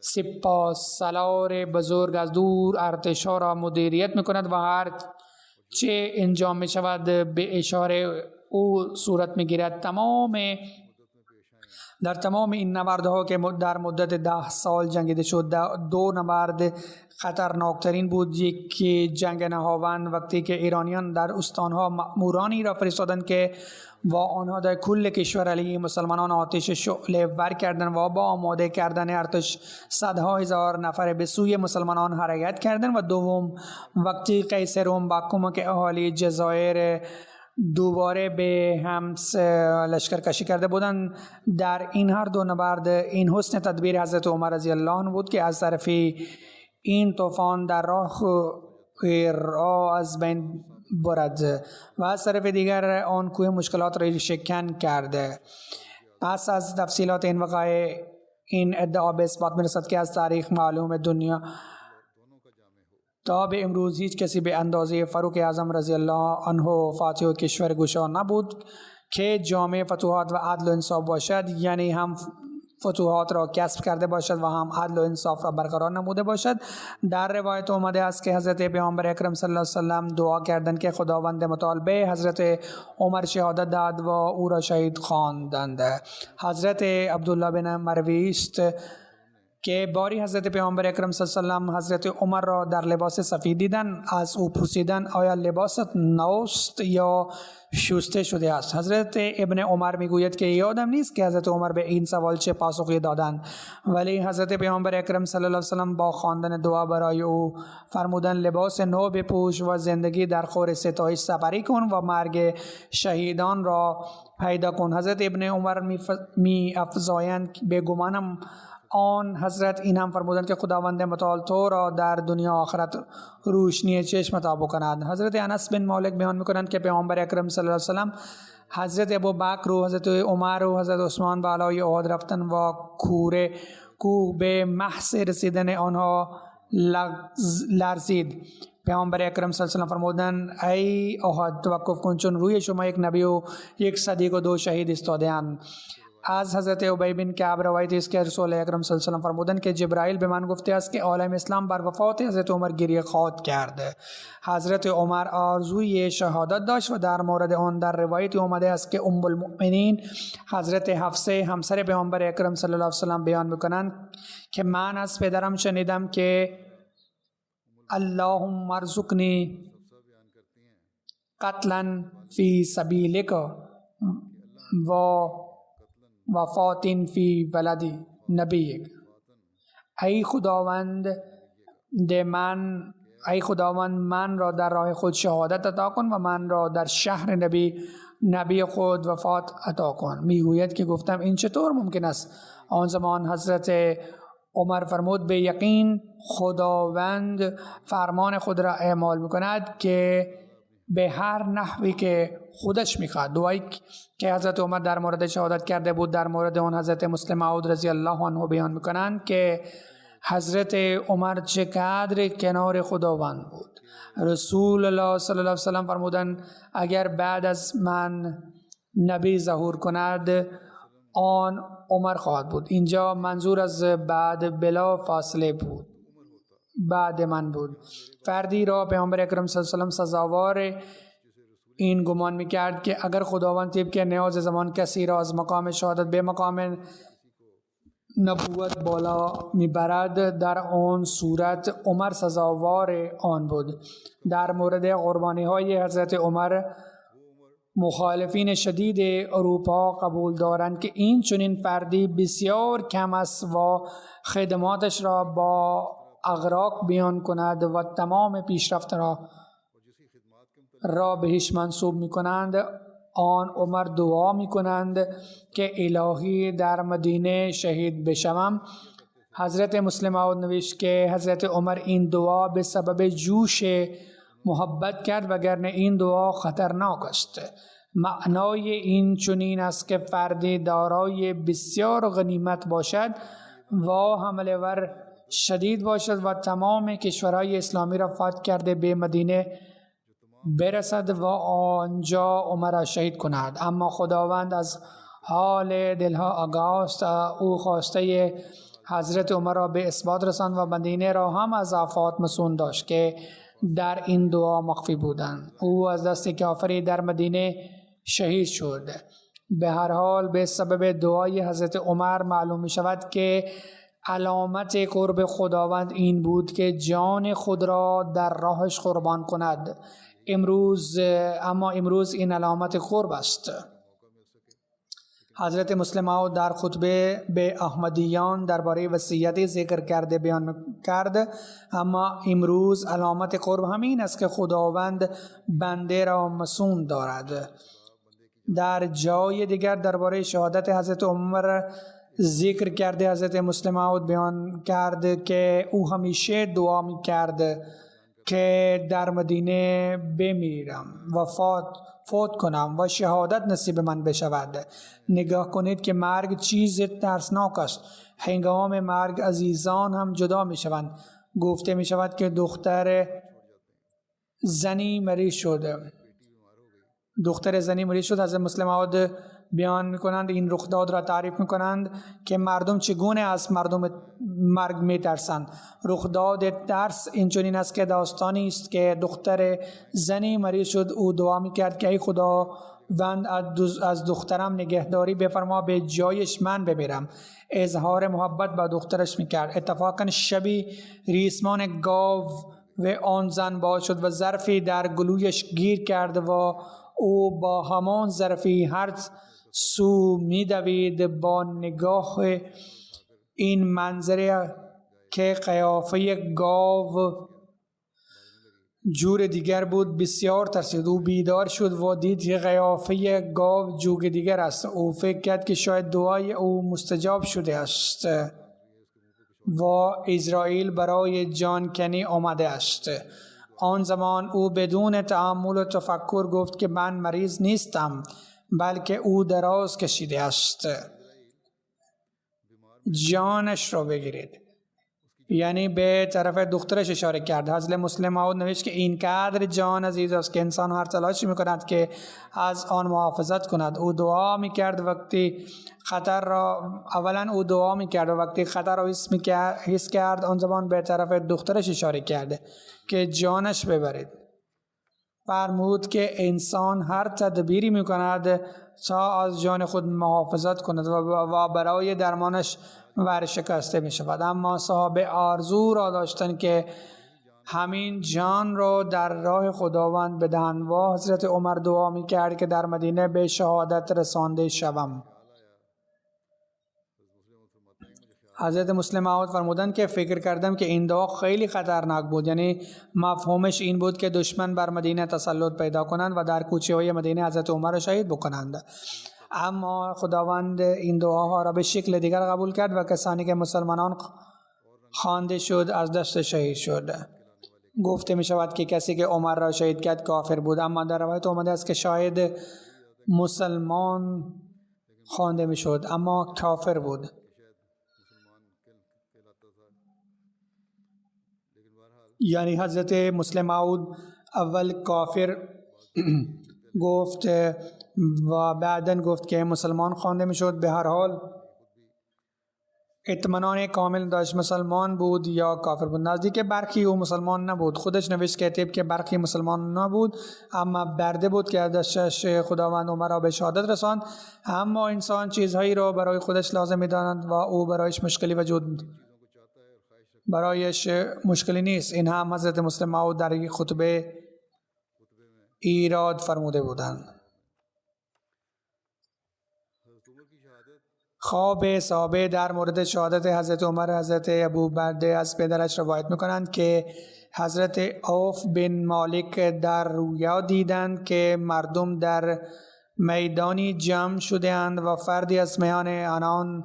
سپاه سالار بزرگ از دور ارتش ها را مدیریت می کند و هر چه انجام می شود به اشاره او صورت می گیرد. تمام در تمام این نبردها که در مدت 10 سال جنگیده شد، 2 نبرد خطرناکترین بود. یکی جنگ نهاوند، وقتی که ایرانیان در استانها مأمورانی را فرستادند که با آنها در کل کشور علیه مسلمانان آتش شعله ور کردند و با آماده کردن ارتش صدها هزار نفر به سوی مسلمانان حرکت کردند. و دوم وقتی قیصر روم با کمک اهالی جزایر دوباره به هم لشکر کشی کرده بودند. در این هر دو نبرد این حسن تدبیر حضرت عمر رضی الله عنه بود که از طرف این طوفان در راه از بین برد و از طرف دیگر آن کوه مشکلات را شکن کرده. پس از تفصیلات این وقایع این ادعا به اثبات می‌رسد که از تاریخ معلوم دنیا تا به امروز هیچ کسی به اندازه فاروق اعظم رضی الله عنه فاتح و کشور گشا نبود که جامع فتوحات و عدل و انصاف باشد، یعنی هم فتوحات را کسب کرده باشد و هم عدل و انصاف را برقرار نموده باشد. در روایت آمده است که حضرت پیامبر اکرم صلی الله علیه و سلم دعا کردند که خداوند متعال به حضرت عمر شهادت داد و او را شهید خواندند. حضرت عبدالله بن مروی است که باری حضرت پیامبر اکرم صلی الله علیه و سلم حضرت عمر را در لباس سفید دیدن. از او پرسیدند آیا لباست نوست یا شسته شده است؟ حضرت ابن عمر میگوید که یادم نیست که حضرت عمر به این سوال چه پاسخی دادند، ولی حضرت پیامبر اکرم صلی الله علیه و سلم با خواندن دعا برای او فرمودند لباس نو بپوش و زندگی در خور ستایش سپری کن و مرگ شهیدان را پیدا کن. حضرت ابن عمر می افزایند به گمانم آن حضرت این هم فرمودند که خداوند متعال تو را در دنیا آخرت روشنی چشم عطا بکند. حضرت انس بن مالک بیان میکنند که پیامبر اکرم صلی الله علیه و سلم حضرت ابوبکر و حضرت عمر و حضرت عثمان بالای احد رفتن و کوه به محض رسیدن آنها لرزید. پیامبر اکرم صلی الله علیه و سلم فرمودند ای احد توقف کن، چون روی شما یک نبی و یک صدیق و 2 شهید ایستاده‌اند. از حضرت ابی بن کعب روایت است که رسول اکرم صلی الله علیه و سلم فرمودند که جبرائیل به من گفته است که عالم اسلام بر وفات حضرت عمر گریه خواهد کرد. حضرت عمر آرزوی شهادت داشت و در مورد آن در روایت آمده است که ام المؤمنین حضرت حفصه همسر پیامبر اکرم صلی الله علیه و سلم بیان میکنند که من از پدرم شنیدم که اللهم ارزقنی قتلا فی سبیلک و وفاتین فی ولدی نبیک. ای خداوند من را در راه خود شهادت عطا کن و من را در شهر نبی خود وفات عطا کن. میگوید که گفتم این چطور ممکن است؟ آن زمان حضرت عمر فرمود به یقین خداوند فرمان خود را اعمال میکند که به هر نحوی که خودش میخواد. دعایی که حضرت عمر در مورد شهادت کرده بود در مورد آن حضرت مسلم موعود رضی الله عنه بیان میکنند که حضرت عمر چقدر کنار خداوند بود. رسول الله صلی الله علیه و سلم فرمودند اگر بعد از من نبی ظهور کند آن عمر خواهد بود. اینجا منظور از بعد بلا فاصله بود، بعد من بود. فردی را پیامبر اکرم صلی الله علیه و سلم سزاوار این گمان میکرد که اگر خداوند طبق نیاز زمان کسی را از مقام شهادت به مقام نبوت بالا میبرد، در آن صورت عمر سزاوار آن بود. در مورد قربانی های حضرت عمر مخالفین شدید اروپا قبول دارند که این چنین فردی بسیار کم است و خدماتش را با اغراق بیان کند و تمام پیشرفت را بهش منسوب می کنند. آن عمر دعا می کنند که الهی در مدینه شهید بشوم. حضرت مسلم موعود نوشت که حضرت عمر این دعا به سبب جوش محبت کرد وگرنه این دعا خطرناک است. معنای این چنین است که فردی دارای بسیار غنیمت باشد و حمله ور شدید باشد و تمام کشورهای اسلامی را فتح کرده به مدینه برسد و آنجا عمر را شهید کند، اما خداوند از حال دلها آگاه است. او خواسته حضرت عمر را به اثبات رساند و مدینه را هم از آفات مسون داشت که در این دعا مخفی بودند. او از دست کافری در مدینه شهید شد. به هر حال به سبب دعای حضرت عمر معلوم می شود که علامت قرب خداوند این بود که جان خود را در راهش قربان کند. اما امروز این علامت قرب است. حضرت مسلم ماؤد در خطبه به احمدیان درباره وصیت ذکر کرده بیان کرد، اما امروز علامت قرب همین است که خداوند بنده را مسون دارد. در جای دیگر درباره شهادت حضرت عمر ذکر کرده حضرت مسلم ماؤد بیان کرد که او همیشه دعا می کرد که در مدینه بمیرم و فوت کنم و شهادت نصیب من بشود. نگاه کنید که مرگ چیز ترسناک است. هنگام مرگ عزیزان هم جدا می شوند. گفته می شود که دختر زنی مریض شد. حضرت مسلم ماؤد بیان می کنند، این رخداد را تعریف می کنند که مردم چگونه از مرگ می ترسند. رخداد ترس اینچنین است که داستانی است که دختر زنی مریض شد. او دعا می کرد که ای خداوند از دخترم نگهداری بفرما، به جایش من بمیرم. اظهار محبت با دخترش می کرد. اتفاقا شبی ریسمان گاو و آن زن باز شد و ظرفی در گلویش گیر کرد و او با همان ظرفی هر سو می دوید. با نگاه این منظره که قیافه گاو جور دیگر بود بسیار ترسید. او بیدار شد و دید که قیافه گاو جور دیگر است. او فکر کرد که شاید دعای او مستجاب شده است و اسرائیل برای جان کنی آمده است. آن زمان او بدون تأمل و تفکر گفت که من مریض نیستم، بلکه او دراز کشیده است. جانش را بگیرید. یعنی به طرف دخترش اشاره کرد. حضرت مسلم ماؤد نوشت که این قدر جان عزیز است که انسان هر تلاشی میکند که از آن محافظت کند. او دعا میکرد وقتی خطر را حس کرد آن زمان به طرف دخترش اشاره کرده که جانش ببرید. فرمود که انسان هر تدبیری میکند تا از جان خود محافظت کند و برای درمانش ورشکسته می شود. اما صحابه آرزو را داشتند که همین جان را در راه خداوند بدهند و حضرت عمر دعا می کرد که در مدینه به شهادت رسانده شوم. حضرت مسلم ماؤد فرمودند که فکر کردم که این دعا خیلی خطرناک بود. یعنی مفهومش این بود که دشمن بر مدینه تسلط پیدا کنند و در کوچه های مدینه حضرت عمر را شهید بکنند. اما خداوند این دعاها را به شکل دیگر قبول کرد و کسانی که مسلمانان خوانده شد از دست شهید شد. گفته می شود که کسی که عمر را شهید کرد کافر بود، اما در روایت آمده است که شاید مسلمان خوانده می شد اما کافر بود. یعنی حضرت مسلم ماؤد اول کافر گفت و بعدن گفت که مسلمان خوانده می شد. به هر حال اطمینان کامل داشت مسلمان بود یا کافر بود. نزدیک برخی او مسلمان نبود. خودش نوشت که برخی مسلمان نبود، اما برده بود که دستش خداوند عمر را به شهادت رساند. اما انسان چیزهایی را برای خودش لازم می‌داند و او برایش مشکلی نیست. این هم حضرت مسلم ماؤد در خطبه ایراد فرموده بودند. خواب صحابه در مورد شهادت حضرت عمر حضرت ابوبرده از پدرش روایت میکنند که حضرت عوف بن مالک در رویا دیدند که مردم در میدانی جمع شده‌اند و فردی از میان آنان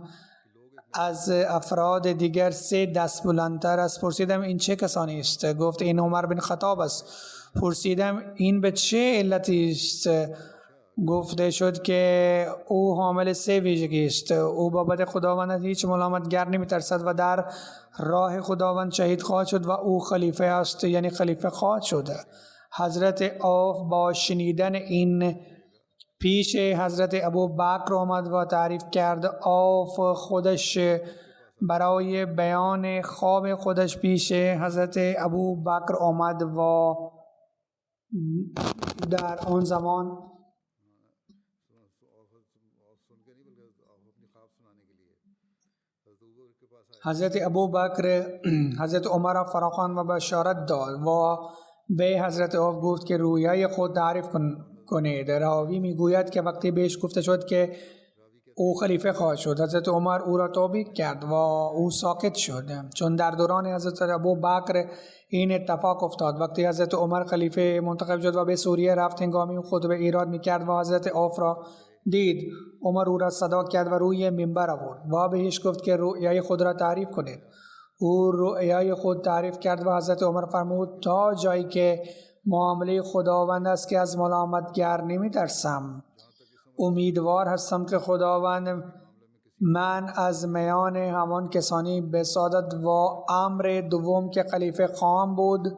از افراد دیگر 3 دست بلندتر است. پرسیدم این چه کسانی است؟ گفت این عمر بن خطاب است. پرسیدم این به چه علتی است؟ گفته شد که او حامل 3 ویژگی است. او بابت خداوند هیچ ملامتگر نمی ترسد و در راه خداوند شهید خواهد شد و او خلیفه است، یعنی خلیفه خواهد شد. حضرت عوف با شنیدن این پیش حضرت ابوبکر آمد و تعریف کرد. عوف خودش برای بیان خواب خودش پیش حضرت ابوبکر آمد و در آن زمان حضرت ابو بکر حضرت عمر را فراخواند و بشارت داد و به حضرت عوف گفت که رویای خود تعریف کنید. راوی میگوید که وقتی بهش گفته شد که او خلیفه خواهد شد، حضرت عمر او را توبیخ کرد و او ساکت شد، چون در دوران حضرت ابو بکر این اتفاق افتاد. وقتی حضرت عمر خلیفه منتخب شد و به سوریه رفت، هنگامی خطبه ایراد میکرد و حضرت عوف را دید، عمر او را صدا کرد و روی منبر آورد و بهش گفت که رؤیای خود را تعریف کنید. او رؤیای خود تعریف کرد و حضرت عمر فرمود تا جایی که معامله خداوند است که از ملامتگر نمی ترسم. امیدوار هستم که خداوند من از میان همان کسانی بسازد و امر دوم که خلیفه خواهم بود.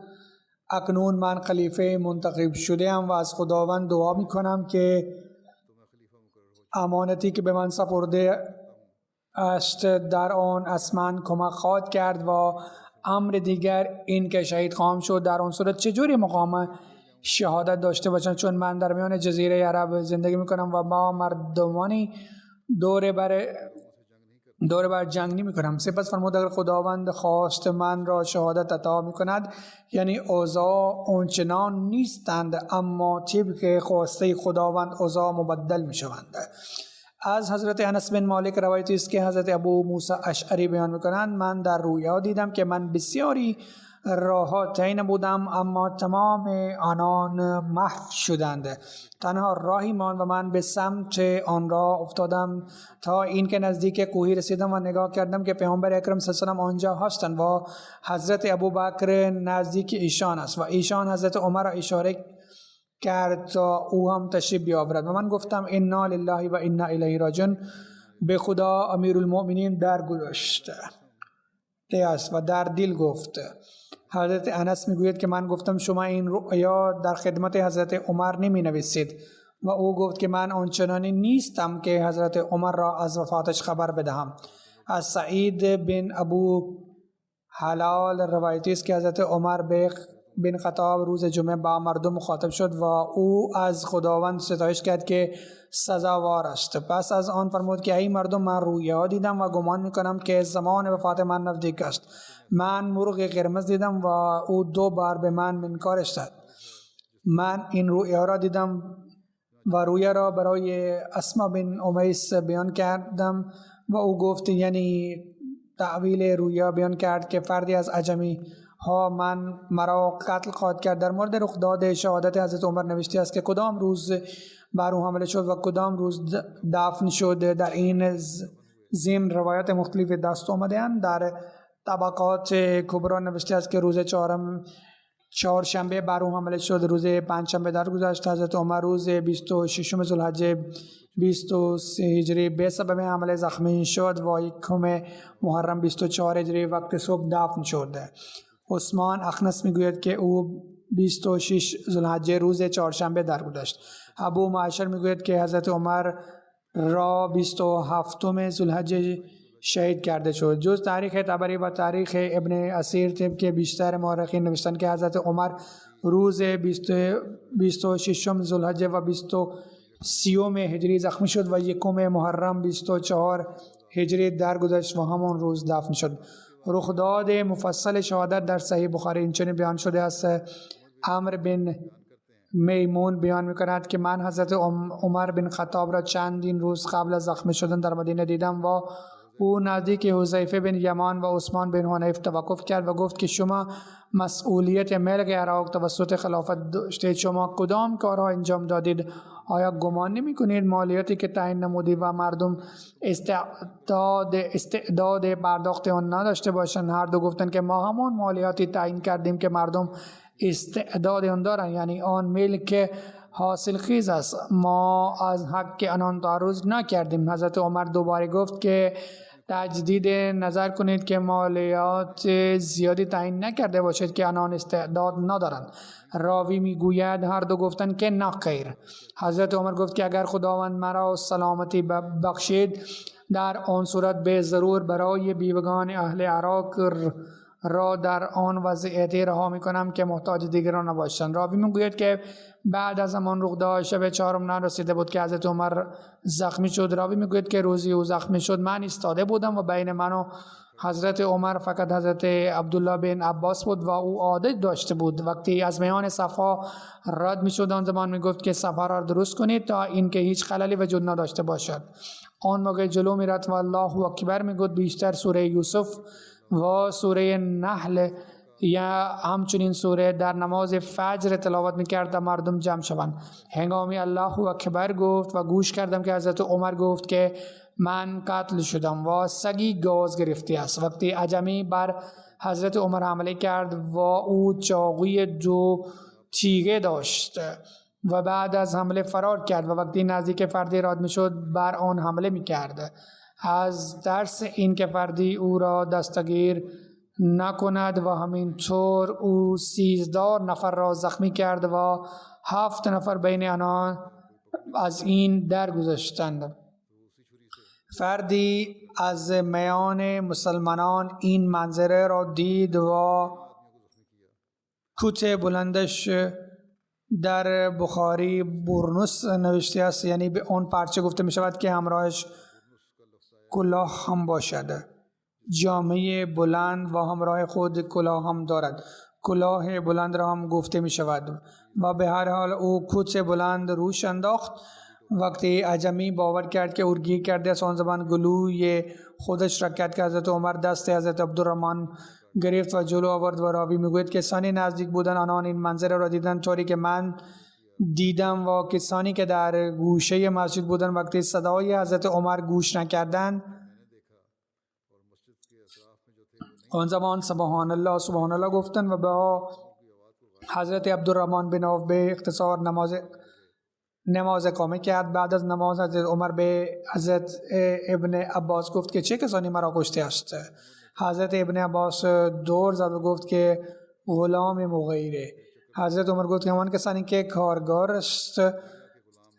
اکنون من خلیفه منتخب شده ام و از خداوند دعا می کنم که امانتی که به من سپرده است در آن از من کمک خواهد کرد. و امر دیگر این که شهید خواهم شد. در آن صورت چجوری مقام شهادت داشته باشم، چون من در میان جزیره عرب زندگی میکنم و با مردمانی دور بر جنگ نمی کنم. سپس فرمود اگر خداوند خواست من را شهادت عطا می کند، یعنی اوضاع اونچنان نیستند، اما طبق خواسته خداوند اوضاع مبدل می شوند. از حضرت انس بن مالک روایتی است که حضرت ابو موسی اشعری بیان می کنند من در رویا دیدم که من بسیاری راه‌ها طی بودم، اما تمام آنان محو شدند. تنها راهی ماند و من به سمت آن راه افتادم تا اینکه نزدیک کوهی رسیدم و نگاه کردم که پیامبر اکرم صلی الله علیه و آله آنجا هستند و حضرت ابوبکر نزدیک ایشان است و ایشان حضرت عمر را اشاره کرد تا او هم تشریف بیاورد و من گفتم انا لله و انا الیه راجعون. به خدا امیرالمؤمنین درگذشت است و در دل گفت. حضرت انس میگوید که من گفتم شما این رؤیا در خدمت حضرت عمر نمی نویسید و او گفت که من آنچنانی نیستم که حضرت عمر را از وفاتش خبر بدهم. از سعید بن ابو حلال روایتی است که حضرت عمر بن خطاب روز جمعه با مردم مخاطب شد و او از خداوند ستایش کرد که سزاوار است. پس از آن فرمود که ای مردم، من رویا دیدم و گمان میکنم که زمان وفات من نزدیک است. من مرغ قرمز دیدم و او 2 بار به من منکارش داد. من این رویا را دیدم و رویا را برای اسما بن امیس بیان کردم و او گفت، یعنی تعویل رویا بیان کرد که فردی از عجمی ها مرا قتل خواهد کرد. در مورد رخداد شهادت حضرت عمر نوشته است که کدام روز بر او حمله شد و کدام روز دفن شد. در این ضمن روایت مختلف دست آمده اند. در طبقات کبرا نوشته است که روز چهارشنبه بر او حمله شد، روز پنجشنبه درگذشت. حضرت عمر روز 26 ذوالحجه 23 هجری به سبب حمله زخمی شد و 1 محرم 24 هجری وقت صبح دفن شد. عثمان اخنس میگوید که او 26 ذوالحجه روز چهارشنبه درگذشت. ابو معشر میگوید که حضرت عمر را 27 ذوالحجه شهید کرده شد. جز تاریخ طبری و تاریخ ابن اسیر طب که بیشتر مورخین نوشتن که حضرت عمر روز 26 ذوالحجه و 30 هجری زخمی شد و 1 محرم 24 هجری درگذشت و همان روز دفن شد. رخداد مفصل شهادت در صحیح بخاری اینچنین بیان شده است. عمرو بن میمون بیان میکند که من حضرت عمر بن خطاب را چندین روز قبل از زخمی شدن در مدینه دیدم و او نزدیک حذیفه بن یمان و عثمان بن حنیف توقف کرد و گفت که شما مسئولیت ملک عراق توسط خلافت داشتید، شما کدام کارها انجام دادید؟ آیا گمان نمی کنید مالیاتی که تعیین نمودید و مردم استعداد پرداخت آن نداشته باشند؟ هر دو گفتند که ما همان مالیاتی تعیین کردیم که مردم استعداد آن دارند، یعنی آن ملک حاصل خیز است. ما از حق آنان تعرض نکردیم. حضرت عمر دوباره گفت که تجدید نظر کنید که مالیات زیادی تعیین نکرده باشد که آنان استعداد ندارند. راوی میگوید هر دو گفتند که نه خیر. حضرت عمر گفت که اگر خداوند مرا سلامتی بخشید، در آن صورت به ضرور برای بیوگان اهل عراق را در آن وضعیتی رها میکنم که محتاج دیگران نباشند. راوی میگوید که بعد از همان رخداد شب چهارم نرسیده بود که حضرت عمر زخمی شد. راوی میگوید که روزی او زخمی شد من ایستاده بودم و بین من و حضرت عمر فقط حضرت عبدالله بن عباس بود و او عادت داشته بود وقتی از میان صفا رد میشد آن زمان میگفت که صفا را درست کنید تا اینکه هیچ خللی وجود نداشته باشد. آن موقع جلو میرفت و الله اکبر میگفت. بیشتر سوره یوسف و سوره نحل یا همچنین سوره در نماز فجر تلاوت میکرد تا مردم جمع شوند. هنگامی الله اکبر گفت و گوش کردم که حضرت عمر گفت که من قتل شدم و سگی گاز گرفته است. وقتی عجمی بر حضرت عمر حمله کرد و او چاقوی 2 تیغه داشت و بعد از حمله فرار کرد و وقتی نزدیک فردی راد میشد بر آن حمله میکرد از ترس اینکه فردی او را دستگیر نکند و همینطور او 13 نفر را زخمی کرد و 7 نفر بین آنان از این درگذشتند. فردی از میان مسلمانان این منظره را دید و کت بلندش در بخاری برنوس نوشته است، یعنی به اون پارچه گفته می شود که همراهش کلاه هم باشد. جامعه بلند و همراه خود کلاه هم دارد. کلاه بلند را هم گفته می شود و به هر حال او کت بلند روش انداخت. وقتی عجمی باور کرد که ارگی کرده است آن زمان گلوی خودش را کرد که حضرت عمر دست حضرت عبدالرحمن گرفت و جلو آورد و راوی میگوید که کسانی نزدیک بودن آنان این منظره را دیدند طوری که من دیدم و کسانی که در گوشه مسجد بودن وقتی صدای حضرت عمر گوش نکردند آن زمان سبحان الله گفتند و با حضرت عبدالرحمن بن عوف به اختصار نماز اقامه کرد. بعد از نماز حضرت عمر به حضرت ابن عباس گفت که چه کسانی مرا کشته است؟ حضرت ابن عباس دور زد و گفت که غلام مغیره. حضرت عمر گفت که همان کسانی که کارگر است.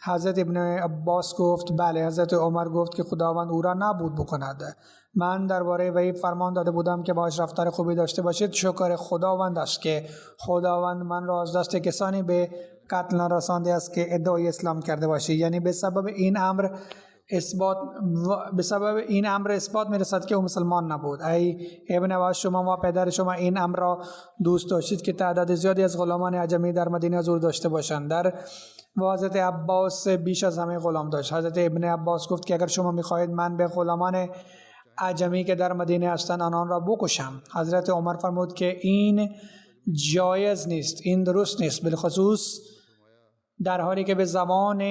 حضرت ابن عباس گفت بله. حضرت عمر گفت که خداوند او را نابود بکند. من درباره وی فرمان داده بودم که باش رفتار خوبی داشته باشید. شکر خداوند است که خداوند من را از دست کسانی به قتل رسانده است که ادعای اسلام کرده باشی. یعنی به سبب این امر اثبات میرسد که او مسلمان نبود. ای ابن عباس شما و پدر شما این امر را دوست داشتید که تعداد زیادی از غلامان عجمی در مدینه حضور داشته باشند. در و حضرت عباس بیش از همه غلام داشت. حضرت ابن عباس گفت که اگر شما میخواهید من به غلامان عجمی که در مدینه هستند آنان را بکشم. حضرت عمر فرمود که این جایز نیست، این درست نیست، بالخصوص در حالی که به زبان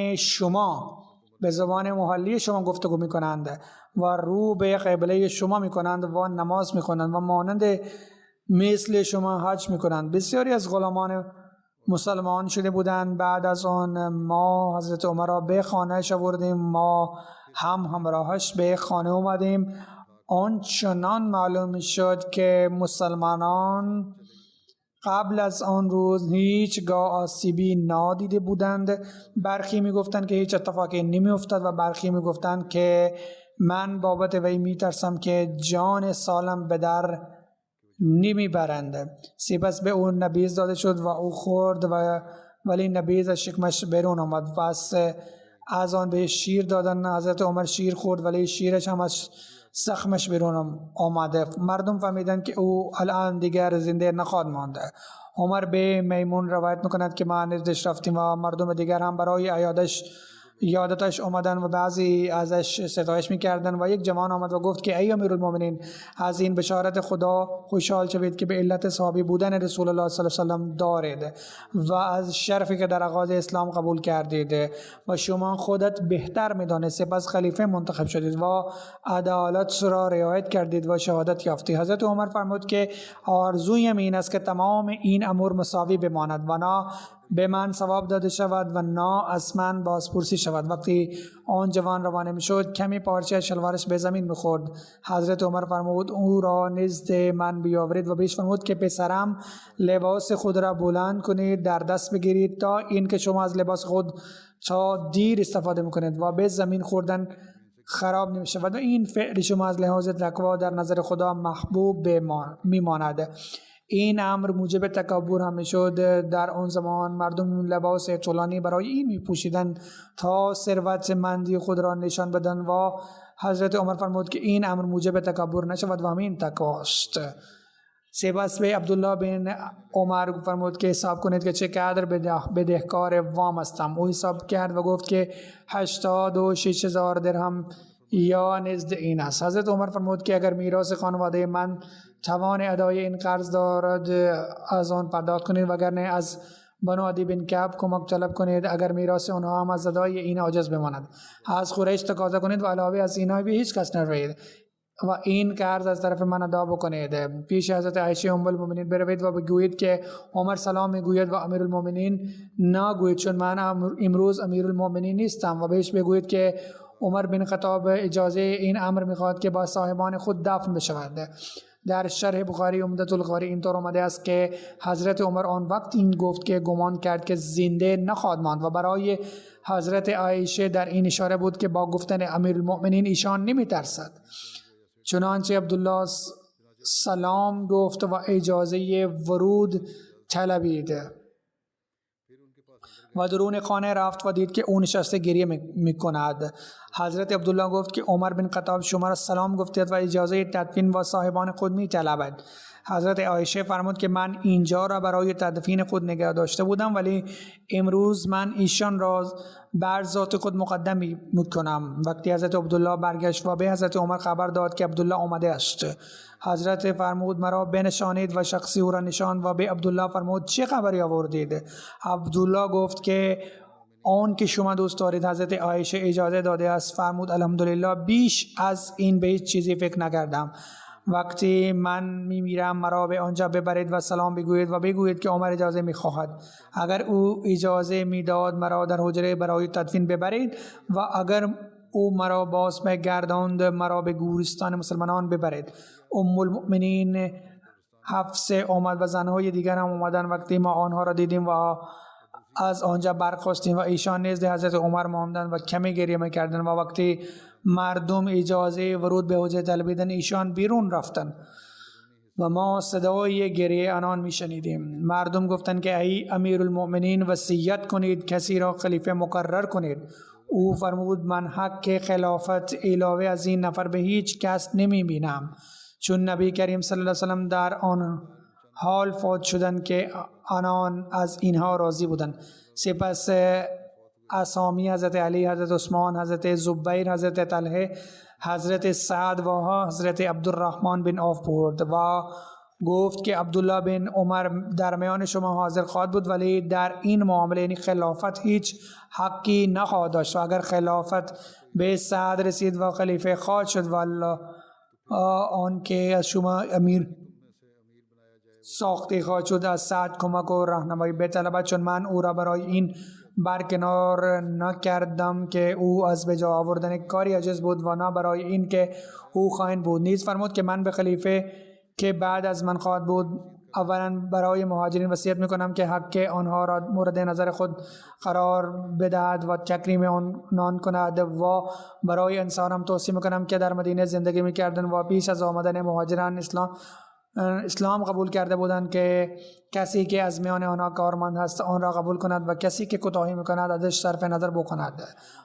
محلی شما گفتگو میکنند و رو به قبله شما میکنند و نماز میکنند و مانند مثل شما حج میکنند. بسیاری از غلامان مسلمان شده بودند. بعد از آن ما حضرت عمر را به خانهش آوردیم، ما هم همراهش به خانه اومدیم. آنچنان معلوم شد که مسلمانان قبل از آن روز هیچگاه آسیبی نادیده بودند. برخی میگفتند که هیچ اتفاقی نمی افتاد و برخی میگفتند که من بابت وی میترسم که جان سالم به در نمی برند. سپس به اون نبیذ داده شد و او خورد ولی نبیذ از شکمش بیرون آمد. پس از آن به شیر دادن. حضرت عمر شیر خورد ولی شیرش هم از زخمش بیرون آمده. مردم فهمیدند که او الان دیگر زنده نخواهد مانده. عمر به میمون روایت میکند که ما نزدش رفتیم و مردم دیگر هم برای یادتش آمدن و بعضی ازش ستایش میکردن و یک جوان آمد و گفت که ای امیرالمومنین از این بشارت خدا خوشحال شوید که به علت صحابی بودن رسول الله صلی الله علیه و سلم دارید و از شرفی که در آغاز اسلام قبول کردید و شما خودت بهتر میدانید. سپس خلیفه منتخب شدید و عدالت را رعایت کردید و شهادت یافتید. حضرت عمر فرمود که آرزویم این است که تمام این امور مساوی بماند و نه به من ثواب داده شود و نه از من بازپرسی شود. وقتی آن جوان روانه می شد کمی پارچه شلوارش به زمین می خورد. حضرت عمر فرمود او را نزد من بیاورید و بهش فرمود که پسرم لباس خود را بلند کنید، در دست بگیرید تا این که شما از لباس خود تا دیر استفاده میکنید و به زمین خوردن خراب نمی شود و این فعل شما از لحاظ تقوا در نظر خدا محبوب میماند. این امر موجب تکبر هم شد. در آن زمان مردم لباس طولانی برای این می پوشیدند تا ثروتمندی خود را نشان بدن و حضرت عمر فرمود که این امر موجب تکبر نشود و همین تقواست. سپس به عبدالله بن عمر فرمود که حساب کنید که چه قدر بدهکار وام هستم. او حساب کرد و گفت که 86,000 درهم یا نزد این است. حضرت عمر فرمود که اگر میراث خانواده من توان ادای این قرض دارد از آن پرداخت کنید، وگرنه از بنو عدی بن کعب کمک طلب کنید اگر میراث آنها هم از ادای این عاجز بماند. از قریش تقاضا کنید و علاوه از اینها به هیچ کس نروید و این قرض از طرف من ادا بکنید. پیش حضرت عایشه ام المؤمنین بروید و بگویید که عمر سلام میگوید و امیرالمؤمنین نگویید چون من امروز امیرالمؤمنین نیستم، و بهش بگویید که عمر بن خطاب اجازه این امر میخواد که با صاحبان خود دفن بشود. در شرح بخاری عمدة القاری اینطور آمده است که حضرت عمر آن وقت این گفت که گمان کرد که زنده نخواهد ماند و برای حضرت عایشه در این اشاره بود که با گفتن امیرالمؤمنین ایشان نمیترسد. چنانچه عبدالله سلام گفت و اجازه ورود طلبید و درون خانه رفت و دید که او نشسته گریه میکند. حضرت عبدالله گفت که عمر بن خطاب شما را سلام گفتید و اجازه تدفین و صاحبان خود میطلبد. حضرت عایشه فرمود که من اینجا را برای تدفین خود نگه داشته بودم، ولی امروز من ایشان را بر ذات خود مقدم میکنم. وقتی حضرت عبدالله برگشت و به حضرت عمر خبر داد که عبدالله آمده است، حضرت فرمود مرا بنشانید و شخصی او را نشاند و به عبدالله فرمود چه خبری آوردید؟ عبدالله گفت که آن که شما دوست دارید حضرت عایشه اجازه داده است. فرمود الحمدلله، بیش از این به هیچ چیزی فکر نکردم. وقتی من میمیرم مرا به آنجا ببرید و سلام بگویید و بگویید که عمر اجازه میخواهد. اگر او اجازه میداد مرا در حجره برای تدفین ببرید و اگر او مرا باز بگرداند مرا به گورستان مسلمانان ببرید. ام المؤمنین حفصه آمد و زنهای دیگر هم آمدن. وقتی ما آنها را دیدیم و از آنجا برخاستیم و ایشان نزد حضرت عمر ماندند و کمی گریه میکردند و وقتی مردم اجازه ورود به حجره طلبیدند ایشان بیرون رفتند و ما صدای گریه آنان میشنیدیم. مردم گفتند که ای امیرالمؤمنین وصیت کنید کسی را خلیفه مقرر کنید. او فرمود من حق خلافت علاوه از این نفر به هیچ کس نمی بینم، چون نبی کریم صلی الله علیه وسلم در آن حال فوت شدند که آنان از اینها راضی بودند. سپس اسامی حضرت علی، حضرت عثمان، حضرت زبیر، حضرت طلحه، حضرت سعد و حضرت عبدالرحمن بن عوف برد و گفت که عبدالله بن عمر در میان شما حاضر خواهد بود، ولی در این معامله یعنی خلافت هیچ حقی نخواهد داشت و اگر خلافت به سعد رسید و خلیفه خواهد شد والله آن که از شما امیر ساخته خواهد شد از سعد کمک و راهنمایی بطلبد، چون من او را برای این برکنار نکردم که او از بجا آوردن کاری عاجز بود و نه برای این که او خائن بود. نیز فرمود که من به خلیفه که بعد از من خواهد بود اولا برای مهاجرین وصیت میکنم که حق آنها را مورد نظر خود قرار بدهد و تکریم آنان کند و برای انسان هم توصیه میکنم که در مدینه زندگی میکردن و پیش از آمدن مهاجران اسلام قبول کرده بودند که کسی که از میان آنها کارمند هست آن را قبول کند و کسی که کوتاهی میکند ازش صرف نظر بکند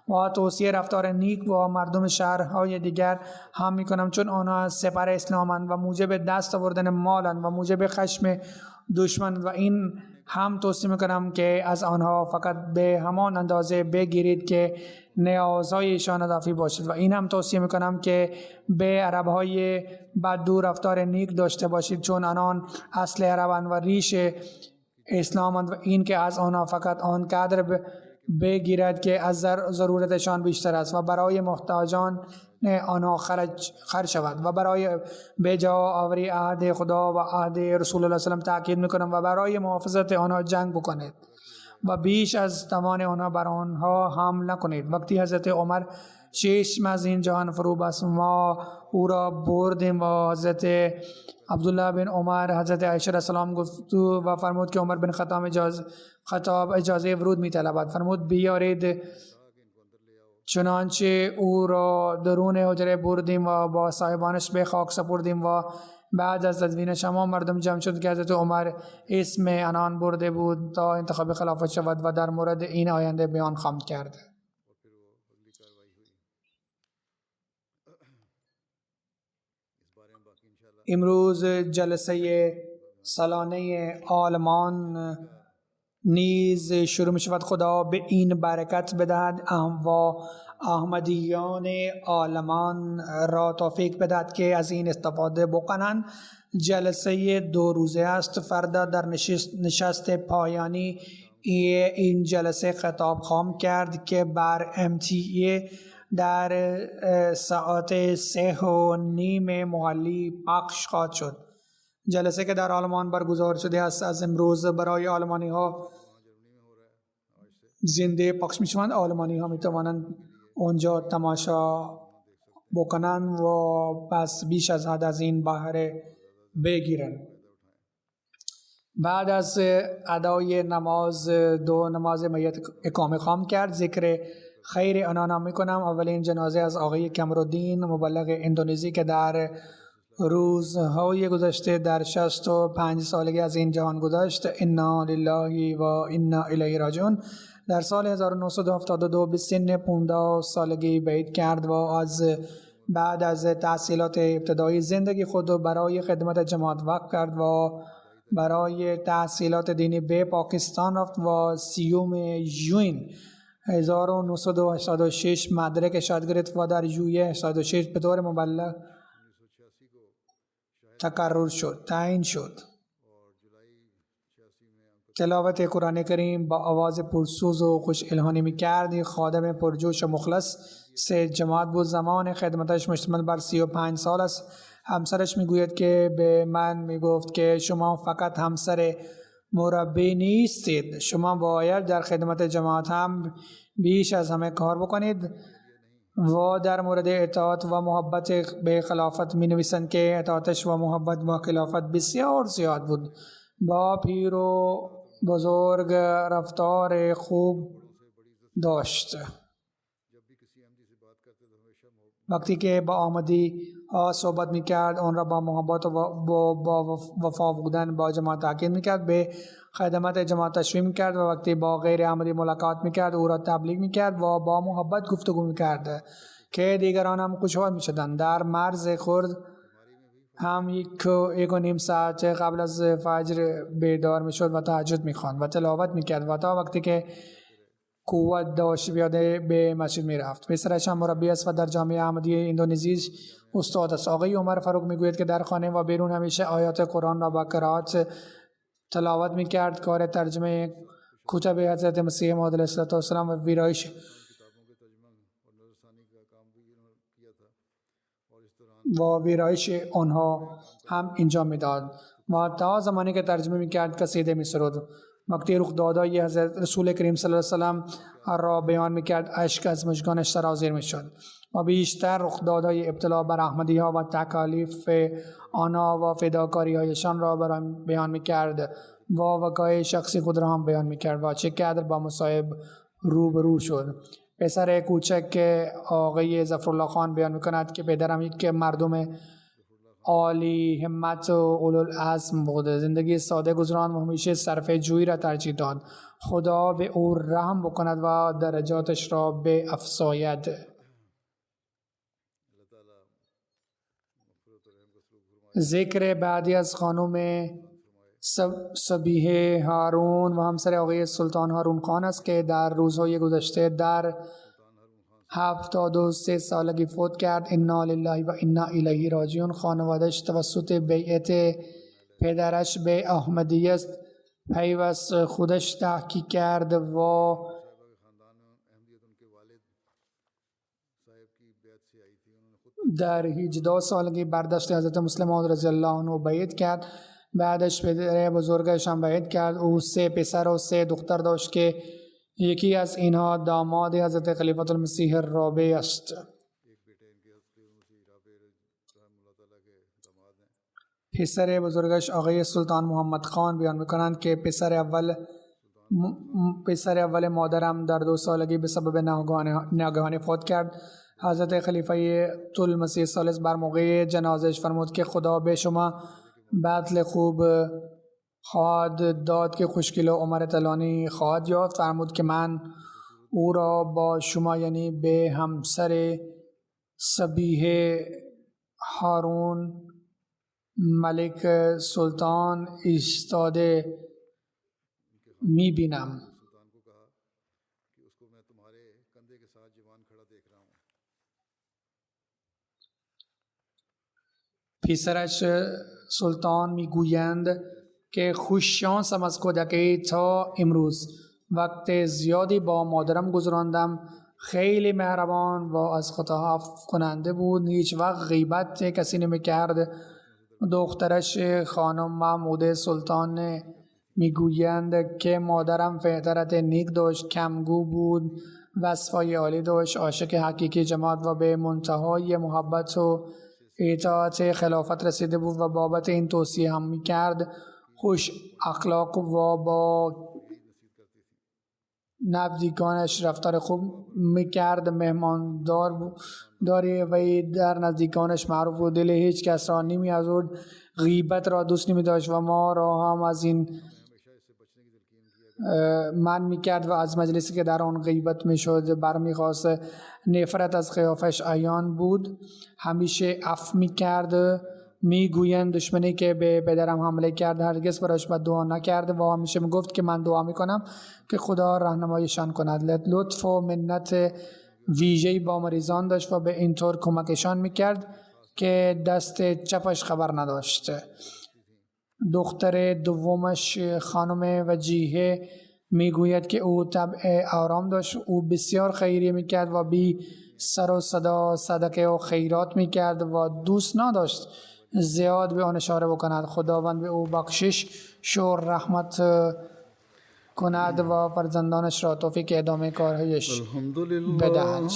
و توصیه رفتار نیک و مردم شهرهای دیگر هم میکنم، چون آنها سپر اسلامند و موجب دست آوردن مالند و موجب خشم دشمن و این هم توصیه میکنم که از آنها فقط به همان اندازه بگیرید که نیازهایشان اضافی باشد و این هم توصیه میکنم که به عربهای بدو رفتار نیک داشته باشید، چون آنان اصل عربند و ریش اسلامند و این که از آنها فقط آنقدر بگیرد که از ضرورتشان بیشتر است و برای محتاجان آنها خرج شود و برای بجا آوری عهد خدا و عهد رسول الله صلی الله علیه و تاکید میکنم و برای محافظت آنها جنگ بکنید و بیش از توان آنها بر آنها حمل نکنید. وقتی حضرت عمر چشم از این جهان فرو بست ما او را بردیم و حضرت عبدالله بن عمر حضرت عایشه را سلام گفت و فرمود که عمر بن خطاب اجازه ورود می طلبد. فرمود بیارید چنانچه او را درون حجره بردیم و با صاحبانش به خاک سپردیم و بعد از تدفین شما مردم جمع شد که حضرت عمر اسم آنان برده بود تا انتخاب خلافت شود و در مورد این آینده بیان خواند کرد. امروز جلسه سالانه عالمان نیز شروع می شود. خدا به این برکت بدهد و احمدیان عالمان را توفیق بدهد که از این استفاده بکنند. جلسه 2 روزه است. فردا در نشست پایانی این جلسه خطاب خواهم کرد که بر MTA در ساعت 3:30 محلی پخش خواهد شد. جلسه که در آلمان برگزار شده است از امروز برای آلمانی ها زنده پخش می شوند. آلمانی ها می توانند اونجا تماشا بکنند و پس بیش از حد از این بهره بگیرند. بعد از ادای نماز 2 نماز میت اقامه خواهم کرد. ذکر خیر آنان می کنم. اولین جنازه از آقای کمرالدین مبلغ اندونزی که در روزهای گذشته در 65 سالگی از این جهان گذشت. انا لله و انا الیه راجعون. در سال 1972 به سن 15 سالگی بیعت کرد و بعد از تحصیلات ابتدایی زندگی خود برای خدمت جماعت وقف کرد و برای تحصیلات دینی به پاکستان رفت و 30 ژوئن 1986 مدرک شهادت گرفت و در ژوئیه 86 به طور مبلغ تقرر شد، تعیین شد. تلاوت قرآن کریم با آواز پرسوز و خوش الهانی می‌کرد. خادم پرجوش و مخلص سید جماعت بود. زمان خدمتش مشتمل بر 35 سال است. همسرش میگوید که به من میگفت که شما فقط همسر مربی نیستید، شما باید در خدمت جماعت هم بیش از همه کار بکنید. و در مورد اطاعت و محبت به خلافت می نویسند که اطاعتش و محبت با خلافت بسیار زیاد بود. با پیر و بزرگ رفتار خوب داشت. وقتی که با آمدی ها صحبت می کرد اون را با محبت و با وفا بودن با جماعت تاکید می کرد. به خدمت جماعت تشویق می کرد و وقتی با غیر آمدی ملاقات می کرد او را تبلیغ می کرد و با محبت گفتگو می کرد که دیگران هم خوشحال می شدند. در مرز خرد هم 1.5 ساعت قبل از فجر بیدار می شد و تهجد می خواند و تلاوت می کرد و تا وقتی که قوت داشت بیاده به مسجد می رفت. پسرش هم مربی است و در جامعه احمدیه اندونزی استاد است. آقای عمر فاروق می گوید که در خانه و بیرون همیشه آیات قرآن را با قرائت تلاوت می کرد. کار ترجمه کتب حضرت مسیح موعود علیه السلام و ویرایش آنها هم انجام می داد و تا زمانی که ترجمه می کرد قصیده می سرود. وقتی رخدادهای حضرت رسول کریم صلی الله علیه و سلم را بیان می کرد اشک از مژگانش سرازیر می شد و بیشتر رخدادهای ابتلا بر احمدی ها و تکالیف آنها و فداکاری هایشان را بیان می کرد و وقایع شخصی خود را هم بیان می کرد و چقدر با مصائب روبرو شد. پسر کوچک آقای ظفرالله خان بیان می کند که پدرم یک مردم عالی همت و اولوالعزم بود. زندگی ساده گذران و همیشه صرفه جویی را ترجیح داد. خدا به او رحم بکند و درجاتش را به افزاید. ذکر بعدی از خانم صبیحه هارون و همسر آقای سلطان هارون خان است که در روزهای گذشته در 73 سالگی فوت کرد. انا لله و انا الیه راجعون. خانواده‌اش توسط بیعت پدرش به احمدیت پیوست خودش تحقیق کرد و در 18 سالگی برداشت حضرت مسلم موعود رضی الله عنه بیعت کرد. بعدش پدر بزرگش هم بیعت کرد. او 3 پسر و 3 دختر داشت که یکی از اینها داماد حضرت خلیفة المسیح الرابع است. پسر بزرگش آقای سلطان محمد خان بیان میکنند که پسر اول پسر اول مادرم در 2 سالگی به سبب ناگهانی فوت کرد. حضرت خلیفه طولمسیح ثالث بر موقع جنازهش فرمود که خدا به شما بدل خوب خواهد داد که خوشگل و عمر طولانی خواهد یافت. فرمود که من او را با شما یعنی به همسر صبیح هارون ملک سلطان ایستاده می بینم. پسرش سلطان میگویند که خوششانسم از کودکی تا امروز وقت زیادی با مادرم گذراندم. خیلی مهربان و از خطا عفو کننده بود. هیچ وقت غیبت کسی نمی‌کرد. دخترش خانم محمود سلطان میگویند که مادرم فطرت نیک داشت، کمگو بود، وصفای عالی داشت، عاشق حقیقی جماعت و به منتهای محبت و اطاعت خلافت رسیده بود و بابت این توصیه هم میکرد خوش اخلاق و با نزدیکانش رفتار خوب میکرد، مهماندار داری و در نزدیکانش معروف و دل هیچ کس را نمی ازود، غیبت را دوست نمی داشت و ما را هم از این من میکرد و از مجلسی که در آن غیبت میشد برمیخواست. نفرت از قیافش عیان بود. همیشه عفو میکرد. میگویند دشمنی که به پدرم حمله کرد هرگز برایش بددعا نکرد و همیشه میگفت که من دعا میکنم که خدا راهنماییشان کند. لطف و منت ویژه‌ای با مریضان داشت و به این طور کمکشان میکرد که دست چپش خبر نداشت. دختر دومش خانم وجیه میگوید که او طبع آرام داشت. او بسیار خیریه میکرد و بی سر و صدا صدقه و خیرات میکرد و دوست نداشت زیاد به آن اشاره بکند. خداوند به او بخشش شور رحمت کند و فرزندانش را توفیق ادامه کارهایش بدهد.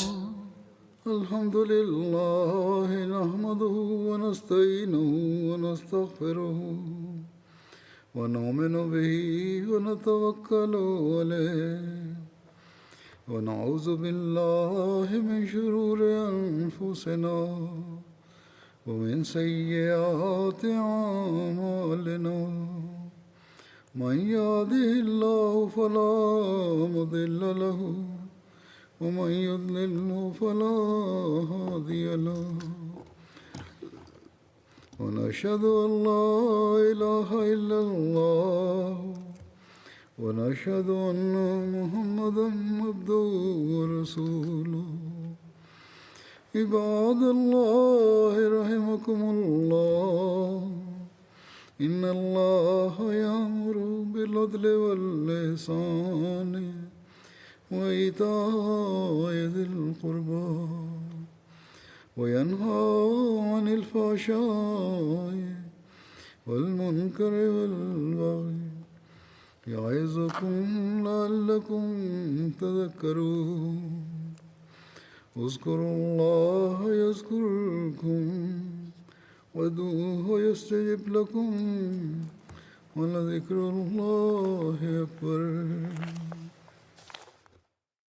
الحمد لله نحمده ونستعينه ونستغفره ونؤمن به ونتوكل عليه ونعوذ بالله من شرور أنفسنا ومن سيئات أعمالنا من يهده الله فلا مضل له ومن يضلل فلا هادي له ونشهد أن لا إله إلا الله ونشهد أن محمدا عبده ورسوله عباد الله رحمكم الله إن الله يأمر بالعدل والإحسان وإيتاء ذي القربى وينهى عن الفحشاء والمنكر والبغي يعظكم لعلكم تذكرون اذكروا الله يذكركم وادعوه يستجب لكم ولذكر الله أكبر.